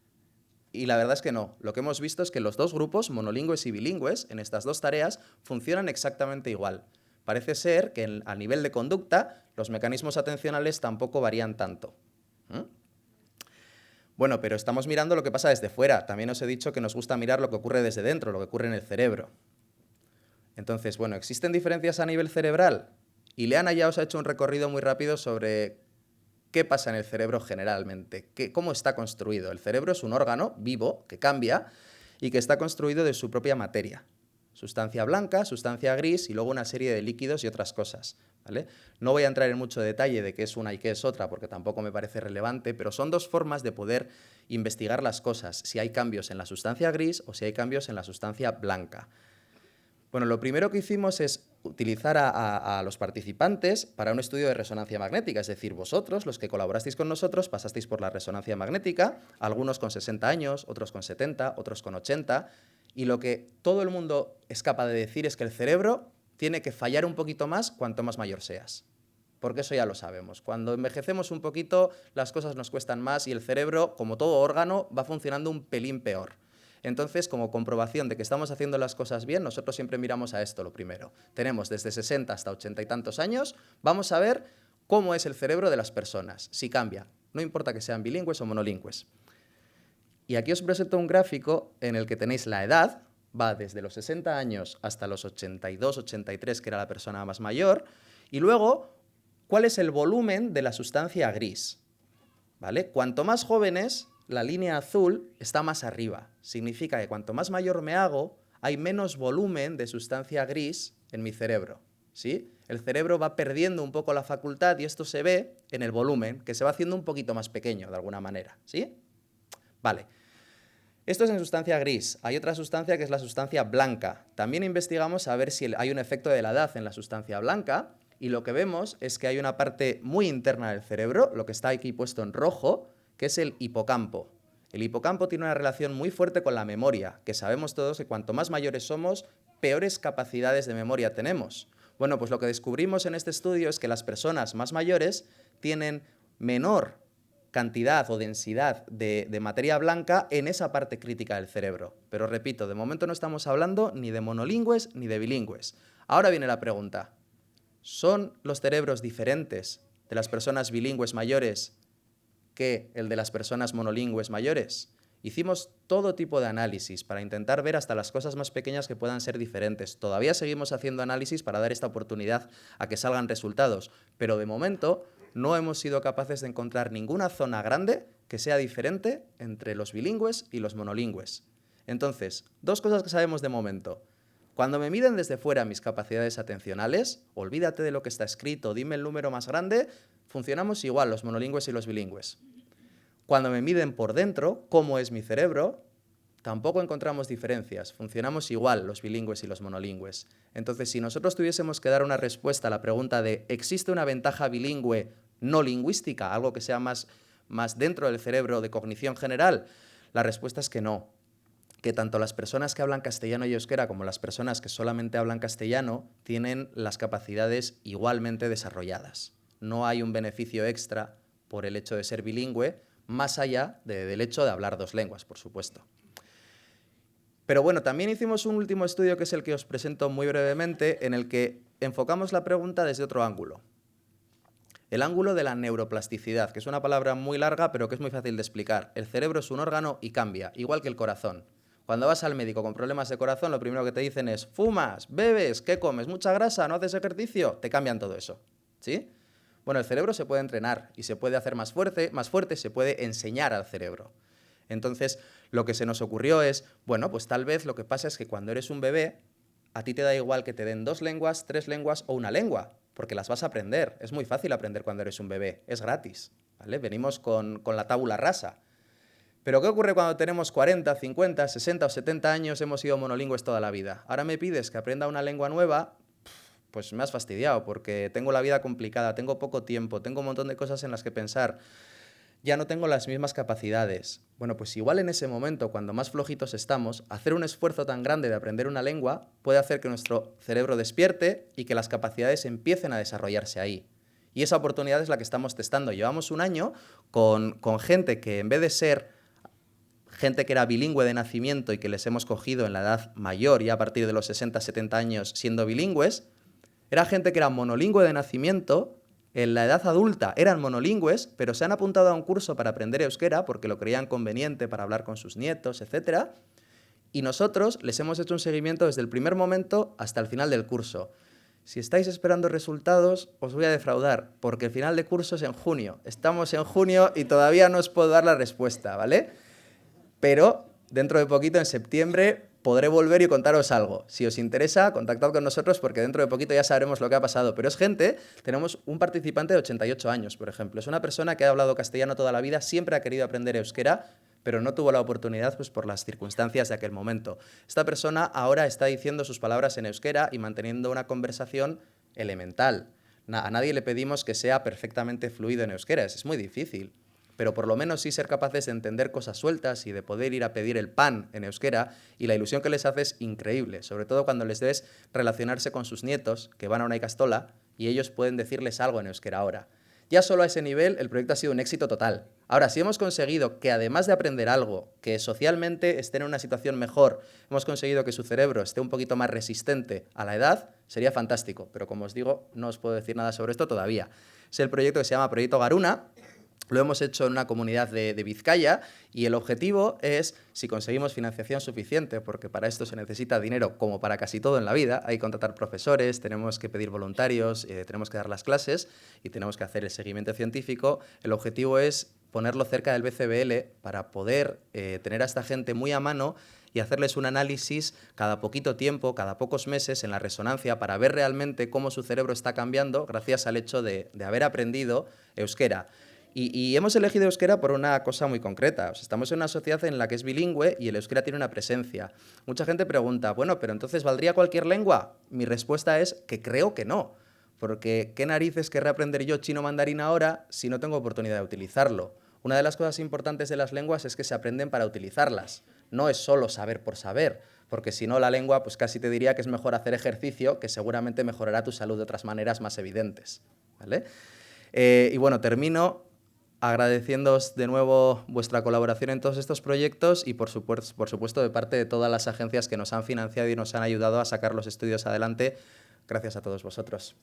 Y la verdad es que no. Lo que hemos visto es que los dos grupos, monolingües y bilingües, en estas dos tareas, funcionan exactamente igual. Parece ser que a nivel de conducta, los mecanismos atencionales tampoco varían tanto. Bueno, pero estamos mirando lo que pasa desde fuera. También os he dicho que nos gusta mirar lo que ocurre desde dentro, lo que ocurre en el cerebro. Entonces, bueno, ¿existen diferencias a nivel cerebral? Ileana ya os ha hecho un recorrido muy rápido sobre qué pasa en el cerebro generalmente, cómo está construido. El cerebro es un órgano vivo que cambia y que está construido de su propia materia. Sustancia blanca, sustancia gris y luego una serie de líquidos y otras cosas, ¿vale? No voy a entrar en mucho detalle de qué es una y qué es otra porque tampoco me parece relevante, pero son dos formas de poder investigar las cosas, si hay cambios en la sustancia gris o si hay cambios en la sustancia blanca. Bueno, lo primero que hicimos es utilizar a los participantes para un estudio de resonancia magnética, es decir, vosotros, los que colaborasteis con nosotros, pasasteis por la resonancia magnética, algunos con 60 años, otros con 70, otros con 80, y lo que todo el mundo es capaz de decir es que el cerebro tiene que fallar un poquito más cuanto más mayor seas. Porque eso ya lo sabemos. Cuando envejecemos un poquito, las cosas nos cuestan más y el cerebro, como todo órgano, va funcionando un pelín peor. Entonces, como comprobación de que estamos haciendo las cosas bien, nosotros siempre miramos a esto lo primero. Tenemos desde 60 hasta 80 y tantos años, vamos a ver cómo es el cerebro de las personas, si cambia. No importa que sean bilingües o monolingües. Y aquí os presento un gráfico en el que tenéis la edad, va desde los 60 años hasta los 82, 83, que era la persona más mayor, y luego, ¿cuál es el volumen de la sustancia gris? ¿Vale? Cuanto más jóvenes, la línea azul está más arriba. Significa que cuanto más mayor me hago, hay menos volumen de sustancia gris en mi cerebro, ¿sí? El cerebro va perdiendo un poco la facultad y esto se ve en el volumen, que se va haciendo un poquito más pequeño, de alguna manera, ¿sí? Vale. Esto es en sustancia gris. Hay otra sustancia que es la sustancia blanca. También investigamos a ver si hay un efecto de la edad en la sustancia blanca y lo que vemos es que hay una parte muy interna del cerebro, lo que está aquí puesto en rojo, que es el hipocampo. El hipocampo tiene una relación muy fuerte con la memoria, que sabemos todos que cuanto más mayores somos, peores capacidades de memoria tenemos. Bueno, pues lo que descubrimos en este estudio es que las personas más mayores tienen menor cantidad o densidad de materia blanca en esa parte crítica del cerebro. Pero repito, de momento no estamos hablando ni de monolingües ni de bilingües. Ahora viene la pregunta. ¿Son los cerebros diferentes de las personas bilingües mayores que el de las personas monolingües mayores? Hicimos todo tipo de análisis para intentar ver hasta las cosas más pequeñas que puedan ser diferentes. Todavía seguimos haciendo análisis para dar esta oportunidad a que salgan resultados, pero de momento no hemos sido capaces de encontrar ninguna zona grande que sea diferente entre los bilingües y los monolingües. Entonces, dos cosas que sabemos de momento. Cuando me miden desde fuera mis capacidades atencionales, olvídate de lo que está escrito, dime el número más grande, funcionamos igual los monolingües y los bilingües. Cuando me miden por dentro, cómo es mi cerebro, tampoco encontramos diferencias, funcionamos igual los bilingües y los monolingües. Entonces, si nosotros tuviésemos que dar una respuesta a la pregunta de ¿existe una ventaja bilingüe no lingüística, algo que sea más dentro del cerebro de cognición general? La respuesta es que no, que tanto las personas que hablan castellano y euskera como las personas que solamente hablan castellano tienen las capacidades igualmente desarrolladas. No hay un beneficio extra por el hecho de ser bilingüe, más allá del hecho de hablar dos lenguas, por supuesto. Pero bueno, también hicimos un último estudio, que es el que os presento muy brevemente, en el que enfocamos la pregunta desde otro ángulo. El ángulo de la neuroplasticidad, que es una palabra muy larga, pero que es muy fácil de explicar. El cerebro es un órgano y cambia, igual que el corazón. Cuando vas al médico con problemas de corazón, lo primero que te dicen es fumas, bebes, ¿qué comes? ¿Mucha grasa? ¿No haces ejercicio? Te cambian todo eso, ¿sí? Bueno, el cerebro se puede entrenar y se puede hacer más fuerte, se puede enseñar al cerebro. Entonces, lo que se nos ocurrió es, bueno, pues tal vez lo que pasa es que cuando eres un bebé, a ti te da igual que te den 2 lenguas, 3 lenguas o una lengua, porque las vas a aprender. Es muy fácil aprender cuando eres un bebé, es gratis, ¿vale? Venimos con la tabula rasa. Pero ¿qué ocurre cuando tenemos 40, 50, 60 o 70 años, hemos sido monolingües toda la vida? Ahora me pides que aprenda una lengua nueva, pues me has fastidiado, porque tengo la vida complicada, tengo poco tiempo, tengo un montón de cosas en las que pensar. Ya no tengo las mismas capacidades. Bueno, pues igual en ese momento, cuando más flojitos estamos, hacer un esfuerzo tan grande de aprender una lengua puede hacer que nuestro cerebro despierte y que las capacidades empiecen a desarrollarse ahí. Y esa oportunidad es la que estamos testando. Llevamos un año con gente que, en vez de ser gente que era bilingüe de nacimiento y que les hemos cogido en la edad mayor, ya a partir de los 60, 70 años siendo bilingües, era gente que era monolingüe de nacimiento. En la edad adulta eran monolingües, pero se han apuntado a un curso para aprender euskera porque lo creían conveniente para hablar con sus nietos, etc. Y nosotros les hemos hecho un seguimiento desde el primer momento hasta el final del curso. Si estáis esperando resultados, os voy a defraudar, porque el final de curso es en junio. Estamos en junio y todavía no os puedo dar la respuesta, ¿vale? Pero dentro de poquito, en septiembre, podré volver y contaros algo. Si os interesa, contactad con nosotros porque dentro de poquito ya sabremos lo que ha pasado. Pero es gente, tenemos un participante de 88 años, por ejemplo. Es una persona que ha hablado castellano toda la vida, siempre ha querido aprender euskera, pero no tuvo la oportunidad pues, por las circunstancias de aquel momento. Esta persona ahora está diciendo sus palabras en euskera y manteniendo una conversación elemental. A nadie le pedimos que sea perfectamente fluido en euskera, es muy difícil. Pero por lo menos sí ser capaces de entender cosas sueltas y de poder ir a pedir el pan en euskera, y la ilusión que les hace es increíble, sobre todo cuando les ves relacionarse con sus nietos, que van a una ikastola, y ellos pueden decirles algo en euskera ahora. Ya solo a ese nivel el proyecto ha sido un éxito total. Ahora, si hemos conseguido que además de aprender algo, que socialmente estén en una situación mejor, hemos conseguido que su cerebro esté un poquito más resistente a la edad, sería fantástico. Pero como os digo, no os puedo decir nada sobre esto todavía. Es el proyecto que se llama Proyecto Garuna. Lo hemos hecho en una comunidad de Vizcaya y el objetivo es, si conseguimos financiación suficiente, porque para esto se necesita dinero como para casi todo en la vida, hay que contratar profesores, tenemos que pedir voluntarios, tenemos que dar las clases y tenemos que hacer el seguimiento científico. El objetivo es ponerlo cerca del BCBL para poder tener a esta gente muy a mano y hacerles un análisis cada poquito tiempo, cada pocos meses en la resonancia para ver realmente cómo su cerebro está cambiando gracias al hecho de haber aprendido euskera. Y hemos elegido euskera por una cosa muy concreta. O sea, estamos en una sociedad en la que es bilingüe y el euskera tiene una presencia. Mucha gente pregunta, bueno, pero entonces ¿valdría cualquier lengua? Mi respuesta es que creo que no. Porque ¿qué narices querré aprender yo chino mandarín ahora si no tengo oportunidad de utilizarlo? Una de las cosas importantes de las lenguas es que se aprenden para utilizarlas. No es solo saber por saber, porque si no la lengua, pues casi te diría que es mejor hacer ejercicio, que seguramente mejorará tu salud de otras maneras más evidentes, ¿vale? Y bueno, termino agradeciéndoos de nuevo vuestra colaboración en todos estos proyectos y por supuesto de parte de todas las agencias que nos han financiado y nos han ayudado a sacar los estudios adelante. Gracias a todos vosotros.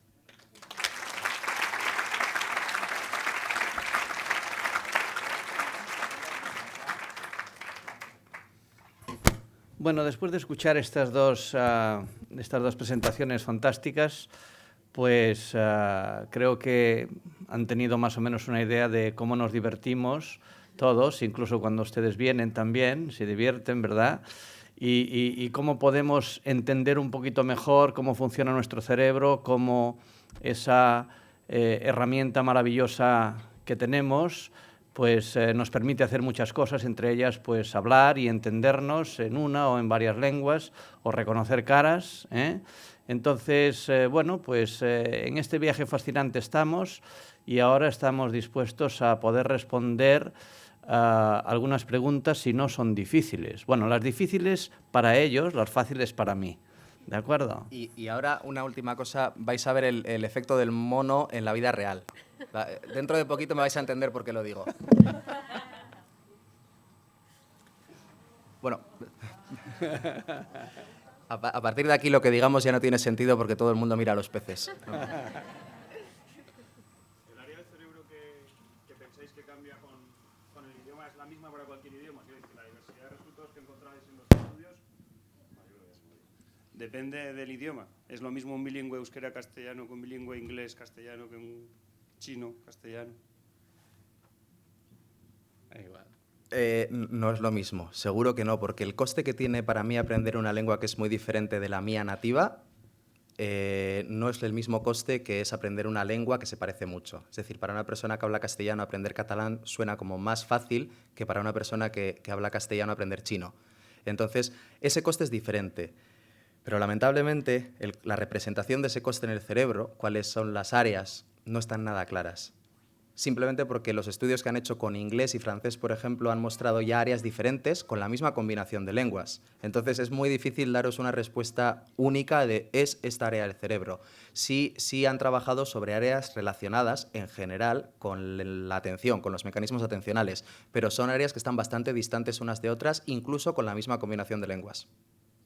Bueno, después de escuchar estas dos presentaciones fantásticas, pues creo que han tenido más o menos una idea de cómo nos divertimos todos, incluso cuando ustedes vienen también, se divierten, ¿verdad? Y cómo podemos entender un poquito mejor cómo funciona nuestro cerebro, cómo esa herramienta maravillosa que tenemos pues nos permite hacer muchas cosas, entre ellas pues hablar y entendernos en una o en varias lenguas o reconocer caras, ¿eh? Entonces, bueno, pues en este viaje fascinante estamos y ahora estamos dispuestos a poder responder a algunas preguntas si no son difíciles. Bueno, las difíciles para ellos, las fáciles para mí. ¿De acuerdo? Y ahora una última cosa, vais a ver el efecto del mono en la vida real. Dentro de poquito me vais a entender por qué lo digo. Bueno, a partir de aquí lo que digamos ya no tiene sentido porque todo el mundo mira a los peces. ¿El área del cerebro que pensáis que cambia con el idioma es la misma para cualquier idioma? Quiero decir, la diversidad de resultados que encontráis en los estudios depende del idioma. Es lo mismo un bilingüe euskera-castellano que un bilingüe inglés-castellano que un chino-castellano. Igual. No es lo mismo, seguro que no, porque el coste que tiene para mí aprender una lengua que es muy diferente de la mía nativa no es el mismo coste que es aprender una lengua que se parece mucho. Es decir, para una persona que habla castellano, aprender catalán suena como más fácil que para una persona que habla castellano, aprender chino. Entonces, ese coste es diferente. Pero lamentablemente, la representación de ese coste en el cerebro, cuáles son las áreas, no están nada claras. Simplemente porque los estudios que han hecho con inglés y francés, por ejemplo, han mostrado ya áreas diferentes con la misma combinación de lenguas. Entonces es muy difícil daros una respuesta única de es esta área del cerebro. Sí han trabajado sobre áreas relacionadas en general con la atención, con los mecanismos atencionales, pero son áreas que están bastante distantes unas de otras, incluso con la misma combinación de lenguas.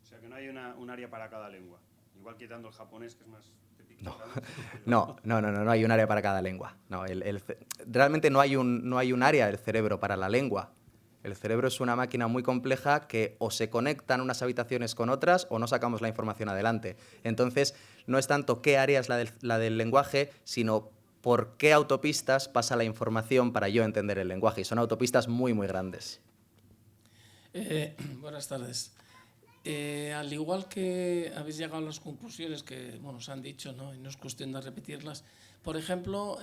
O sea que no hay un área para cada lengua, igual quitando el japonés, que es más... No hay un área para cada lengua. No, realmente no hay un área del cerebro para la lengua. El cerebro es una máquina muy compleja que o se conectan unas habitaciones con otras o no sacamos la información adelante. Entonces, no es tanto qué área es la del lenguaje, sino por qué autopistas pasa la información para yo entender el lenguaje. Y son autopistas muy, muy grandes. Buenas tardes. Al igual que habéis llegado a las conclusiones que os han dicho, ¿no? Y no es cuestión de repetirlas, por ejemplo,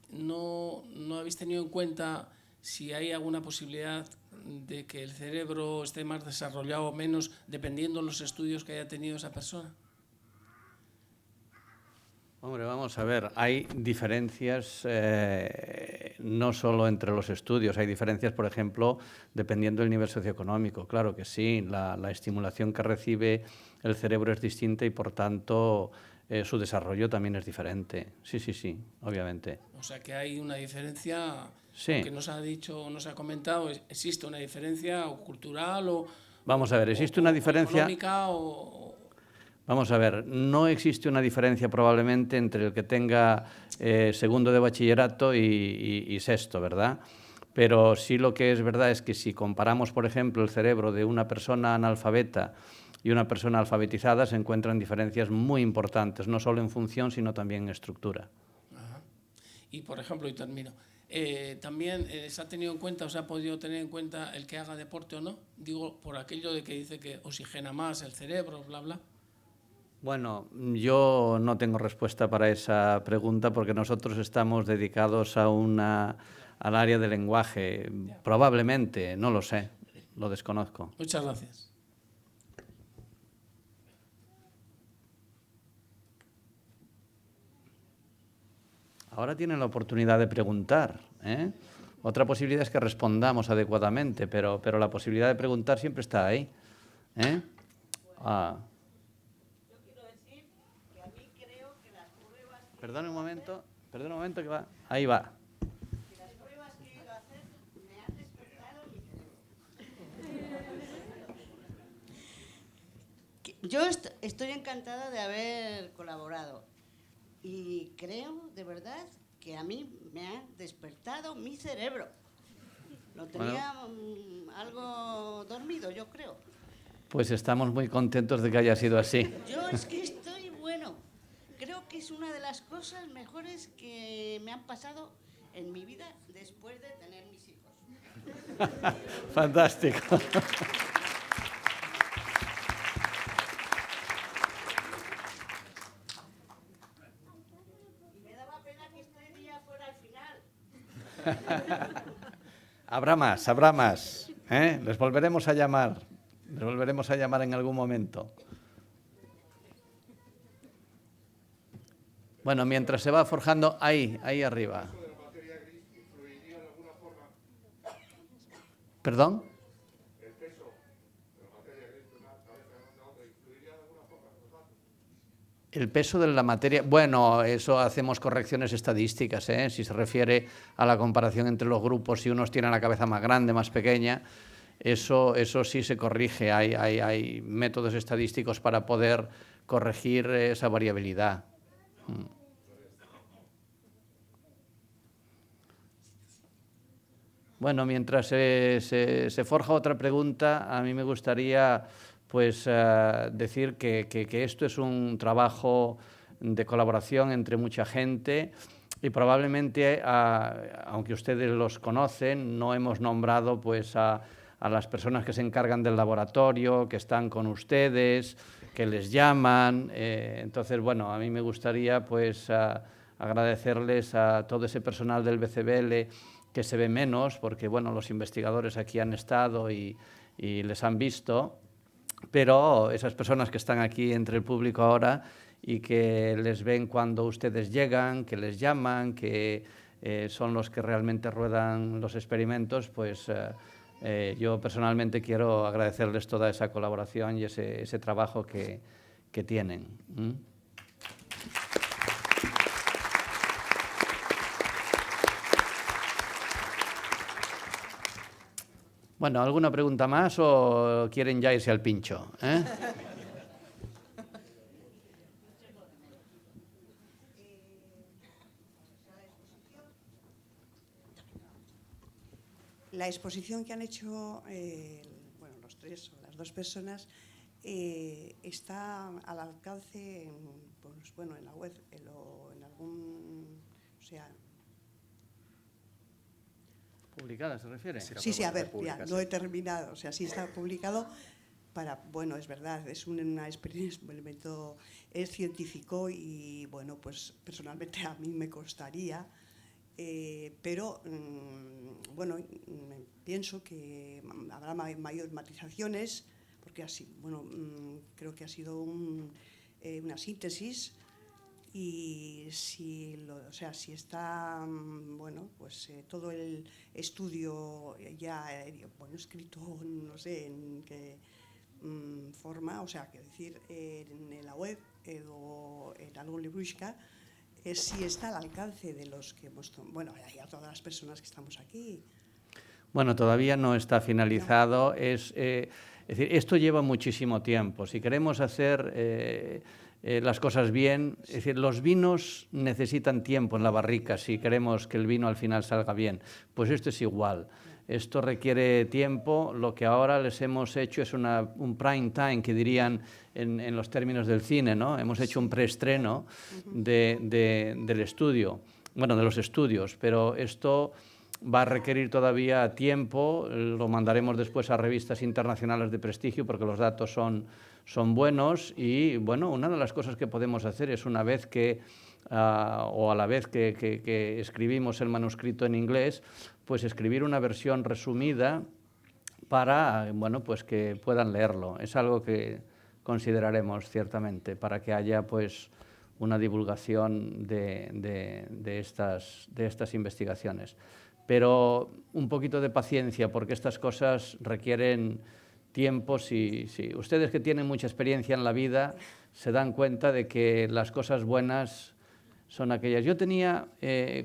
no habéis tenido en cuenta si hay alguna posibilidad de que el cerebro esté más desarrollado o menos dependiendo de los estudios que haya tenido esa persona. Hombre, vamos a ver, hay diferencias no solo entre los estudios, hay diferencias, por ejemplo, dependiendo del nivel socioeconómico. Claro que sí, la estimulación que recibe el cerebro es distinta y, por tanto, su desarrollo también es diferente. Sí, obviamente. O sea que hay una diferencia, sí. Que nos ha dicho, nos ha comentado, existe una diferencia o cultural o... Vamos a ver, existe una diferencia... económica o... Vamos a ver, no existe una diferencia probablemente entre el que tenga segundo de bachillerato y sexto, ¿verdad? Pero sí lo que es verdad es que si comparamos, por ejemplo, el cerebro de una persona analfabeta y una persona alfabetizada, se encuentran diferencias muy importantes, no solo en función, sino también en estructura. Ajá. Y, por ejemplo, y termino, también se ha tenido en cuenta o se ha podido tener en cuenta el que haga deporte o no, digo, por aquello de que dice que oxigena más el cerebro, bla, bla. Bueno, yo no tengo respuesta para esa pregunta porque nosotros estamos dedicados al área del lenguaje. Probablemente, no lo sé, lo desconozco. Muchas gracias. Ahora tienen la oportunidad de preguntar, ¿eh? Otra posibilidad es que respondamos adecuadamente, pero la posibilidad de preguntar siempre está ahí, ¿eh? Yo quiero decir que a mí creo que las pruebas... Perdón un momento que va. Ahí va. Que las pruebas que he ido a hacer me han despertado mi cerebro. Yo estoy encantada de haber colaborado y creo, de verdad, que a mí me ha despertado mi cerebro. Lo tenía algo dormido, yo creo. Pues estamos muy contentos de que haya sido así. Yo es que estoy, bueno, creo que es una de las cosas mejores que me han pasado en mi vida después de tener mis hijos. Fantástico. Y me daba pena que este día fuera al final. Habrá más, ¿eh? Les volveremos a llamar en algún momento. Bueno, mientras se va forjando, ahí arriba. ¿Perdón? El peso de la materia, bueno, eso hacemos correcciones estadísticas, ¿eh? Si se refiere a la comparación entre los grupos, si unos tienen la cabeza más grande, más pequeña, eso sí se corrige. Hay métodos estadísticos para poder corregir esa variabilidad. Bueno, mientras se forja otra pregunta, a mí me gustaría pues decir que esto es un trabajo de colaboración entre mucha gente y probablemente, aunque ustedes los conocen, no hemos nombrado pues a las personas que se encargan del laboratorio, que están con ustedes, que les llaman. Entonces, bueno, a mí me gustaría pues agradecerles a todo ese personal del BCBL que se ve menos, porque bueno, los investigadores aquí han estado y les han visto, pero esas personas que están aquí entre el público ahora y que les ven cuando ustedes llegan, que les llaman, que son los que realmente ruedan los experimentos, pues yo personalmente quiero agradecerles toda esa colaboración y ese trabajo que tienen. Bueno, ¿alguna pregunta más o quieren ya irse al pincho? La exposición que han hecho bueno, los tres o las dos personas está al alcance pues, bueno, en la web o en algún... O sea, ¿Publicada se refiere? sí, a ver, ya, no he terminado. O sea, sí está publicado para... Bueno, es verdad, es una experiencia, un elemento es científico y, bueno, pues personalmente a mí me costaría, pero, bueno, pienso que habrá mayor matizaciones, porque así, bueno, creo que ha sido una síntesis. Y si está, bueno, pues todo el estudio ya, bueno, escrito, no sé en qué forma, o sea, quiero decir, en la web o en algún librushka, si está al alcance de los que hemos, bueno, y a todas las personas que estamos aquí. Bueno, todavía no está finalizado. No. Es decir, esto lleva muchísimo tiempo. Si queremos hacer las cosas bien, es decir, los vinos necesitan tiempo en la barrica si queremos que el vino al final salga bien. Pues esto es igual. Esto requiere tiempo. Lo que ahora les hemos hecho es un prime time, que dirían en los términos del cine, ¿no? Hemos hecho un preestreno del estudio, bueno, de los estudios, pero esto va a requerir todavía tiempo. Lo mandaremos después a revistas internacionales de prestigio porque los datos son son buenos y, bueno, una de las cosas que podemos hacer es una vez que, o a la vez que escribimos el manuscrito en inglés, pues escribir una versión resumida para, bueno, pues que puedan leerlo. Es algo que consideraremos ciertamente para que haya, pues, una divulgación de estas investigaciones. Pero un poquito de paciencia, porque estas cosas requieren tiempo. Si ustedes que tienen mucha experiencia en la vida se dan cuenta de que las cosas buenas son aquellas. Yo tenía,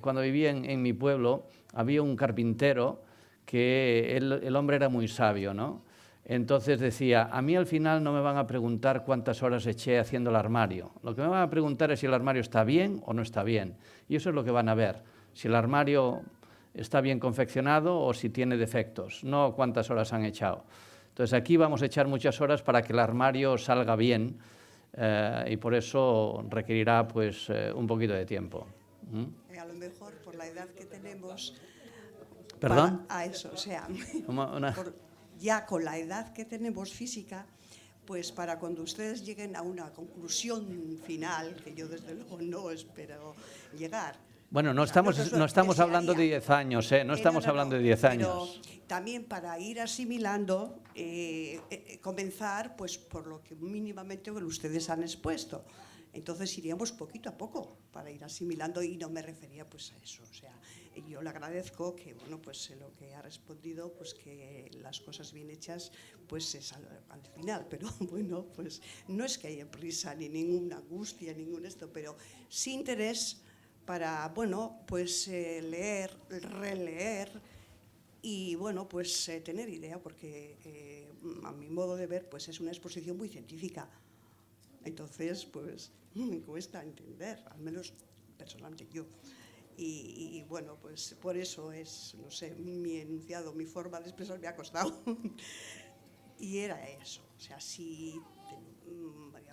cuando vivía en mi pueblo, había un carpintero que el hombre era muy sabio, ¿no? Entonces decía, a mí al final no me van a preguntar cuántas horas eché haciendo el armario. Lo que me van a preguntar es si el armario está bien o no está bien. Y eso es lo que van a ver, si el armario está bien confeccionado o si tiene defectos, no cuántas horas han echado. Entonces aquí vamos a echar muchas horas para que el armario salga bien y por eso requerirá, pues, un poquito de tiempo. A lo mejor por la edad que tenemos... ¿Perdón? A eso, o sea, ya con la edad que tenemos física, pues para cuando ustedes lleguen a una conclusión final, que yo desde luego no espero llegar. Bueno, no estamos hablando de 10 años, no estamos hablando de 10 años. Pero también para ir asimilando, comenzar pues por lo que mínimamente ustedes han expuesto. Entonces iríamos poquito a poco para ir asimilando y no me refería pues a eso, o sea, yo le agradezco que, bueno, pues lo que ha respondido, pues que las cosas bien hechas, pues es al final, pero bueno, pues no es que haya prisa ni ninguna angustia, ningún esto, pero sí interés para, bueno, pues leer, releer y, bueno, pues tener idea, porque a mi modo de ver, pues es una exposición muy científica. Entonces, pues me cuesta entender, al menos personalmente yo. Y bueno, pues por eso es, no sé, mi enunciado, mi forma de expresar me ha costado. Y era eso, o sea, si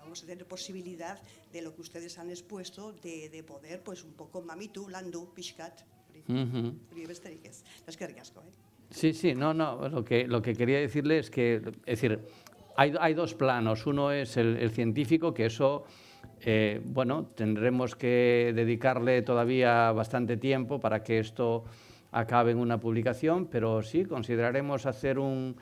vamos a tener posibilidad de lo que ustedes han expuesto, de poder, pues un poco mamitu, landu, pixkat, Sí, no, lo que quería decirle es que, es decir, hay dos planos. Uno es el científico, que eso, bueno, tendremos que dedicarle todavía bastante tiempo para que esto acabe en una publicación, pero sí, consideraremos hacer un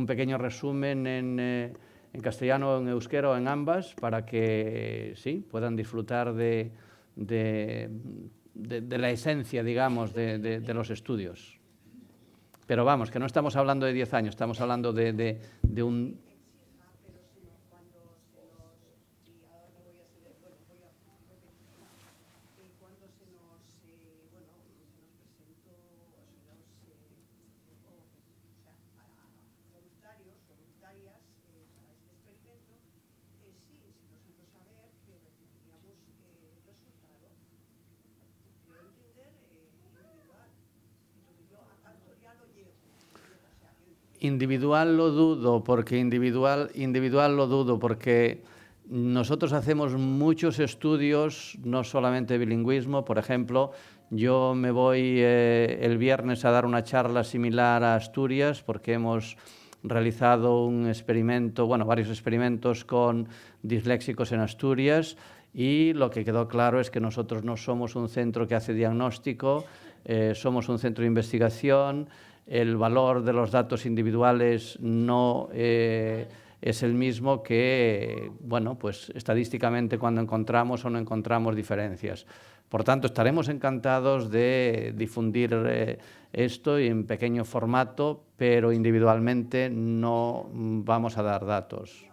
pequeño resumen en castellano, en euskera o en ambas, para que sí, puedan disfrutar de la esencia, digamos, de los estudios. Pero vamos, que no estamos hablando de 10 años, estamos hablando de un... Individual lo dudo, porque nosotros hacemos muchos estudios, no solamente bilingüismo. Por ejemplo, yo me voy el viernes a dar una charla similar a Asturias, porque hemos realizado un experimento, bueno, varios experimentos con disléxicos en Asturias, y lo que quedó claro es que nosotros no somos un centro que hace diagnóstico, somos un centro de investigación. El valor de los datos individuales no es el mismo que, bueno, pues estadísticamente cuando encontramos o no encontramos diferencias. Por tanto, estaremos encantados de difundir esto en pequeño formato, pero individualmente no vamos a dar datos.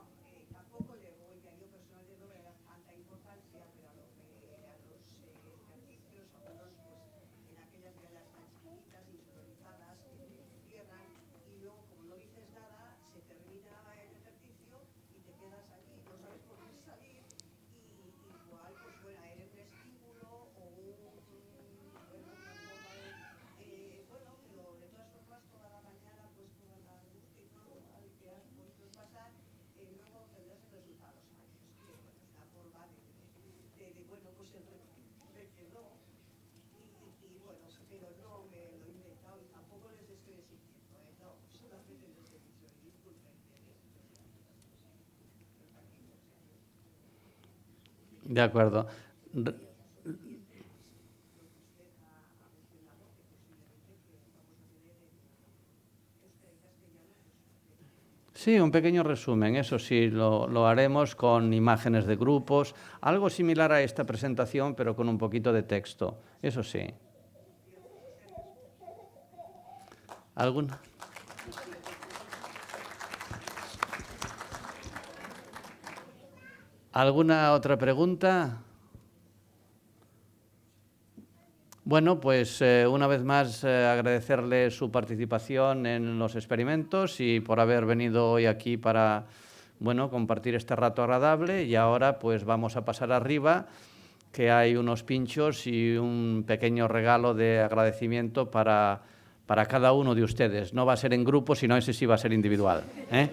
De acuerdo. Sí, un pequeño resumen, eso sí, lo haremos con imágenes de grupos, algo similar a esta presentación, pero con un poquito de texto, eso sí. ¿Alguna otra pregunta? Bueno, pues una vez más agradecerle su participación en los experimentos y por haber venido hoy aquí para, bueno, compartir este rato agradable. Y ahora pues vamos a pasar arriba, que hay unos pinchos y un pequeño regalo de agradecimiento para cada uno de ustedes. No va a ser en grupo, sino ese sí va a ser individual, ¿eh?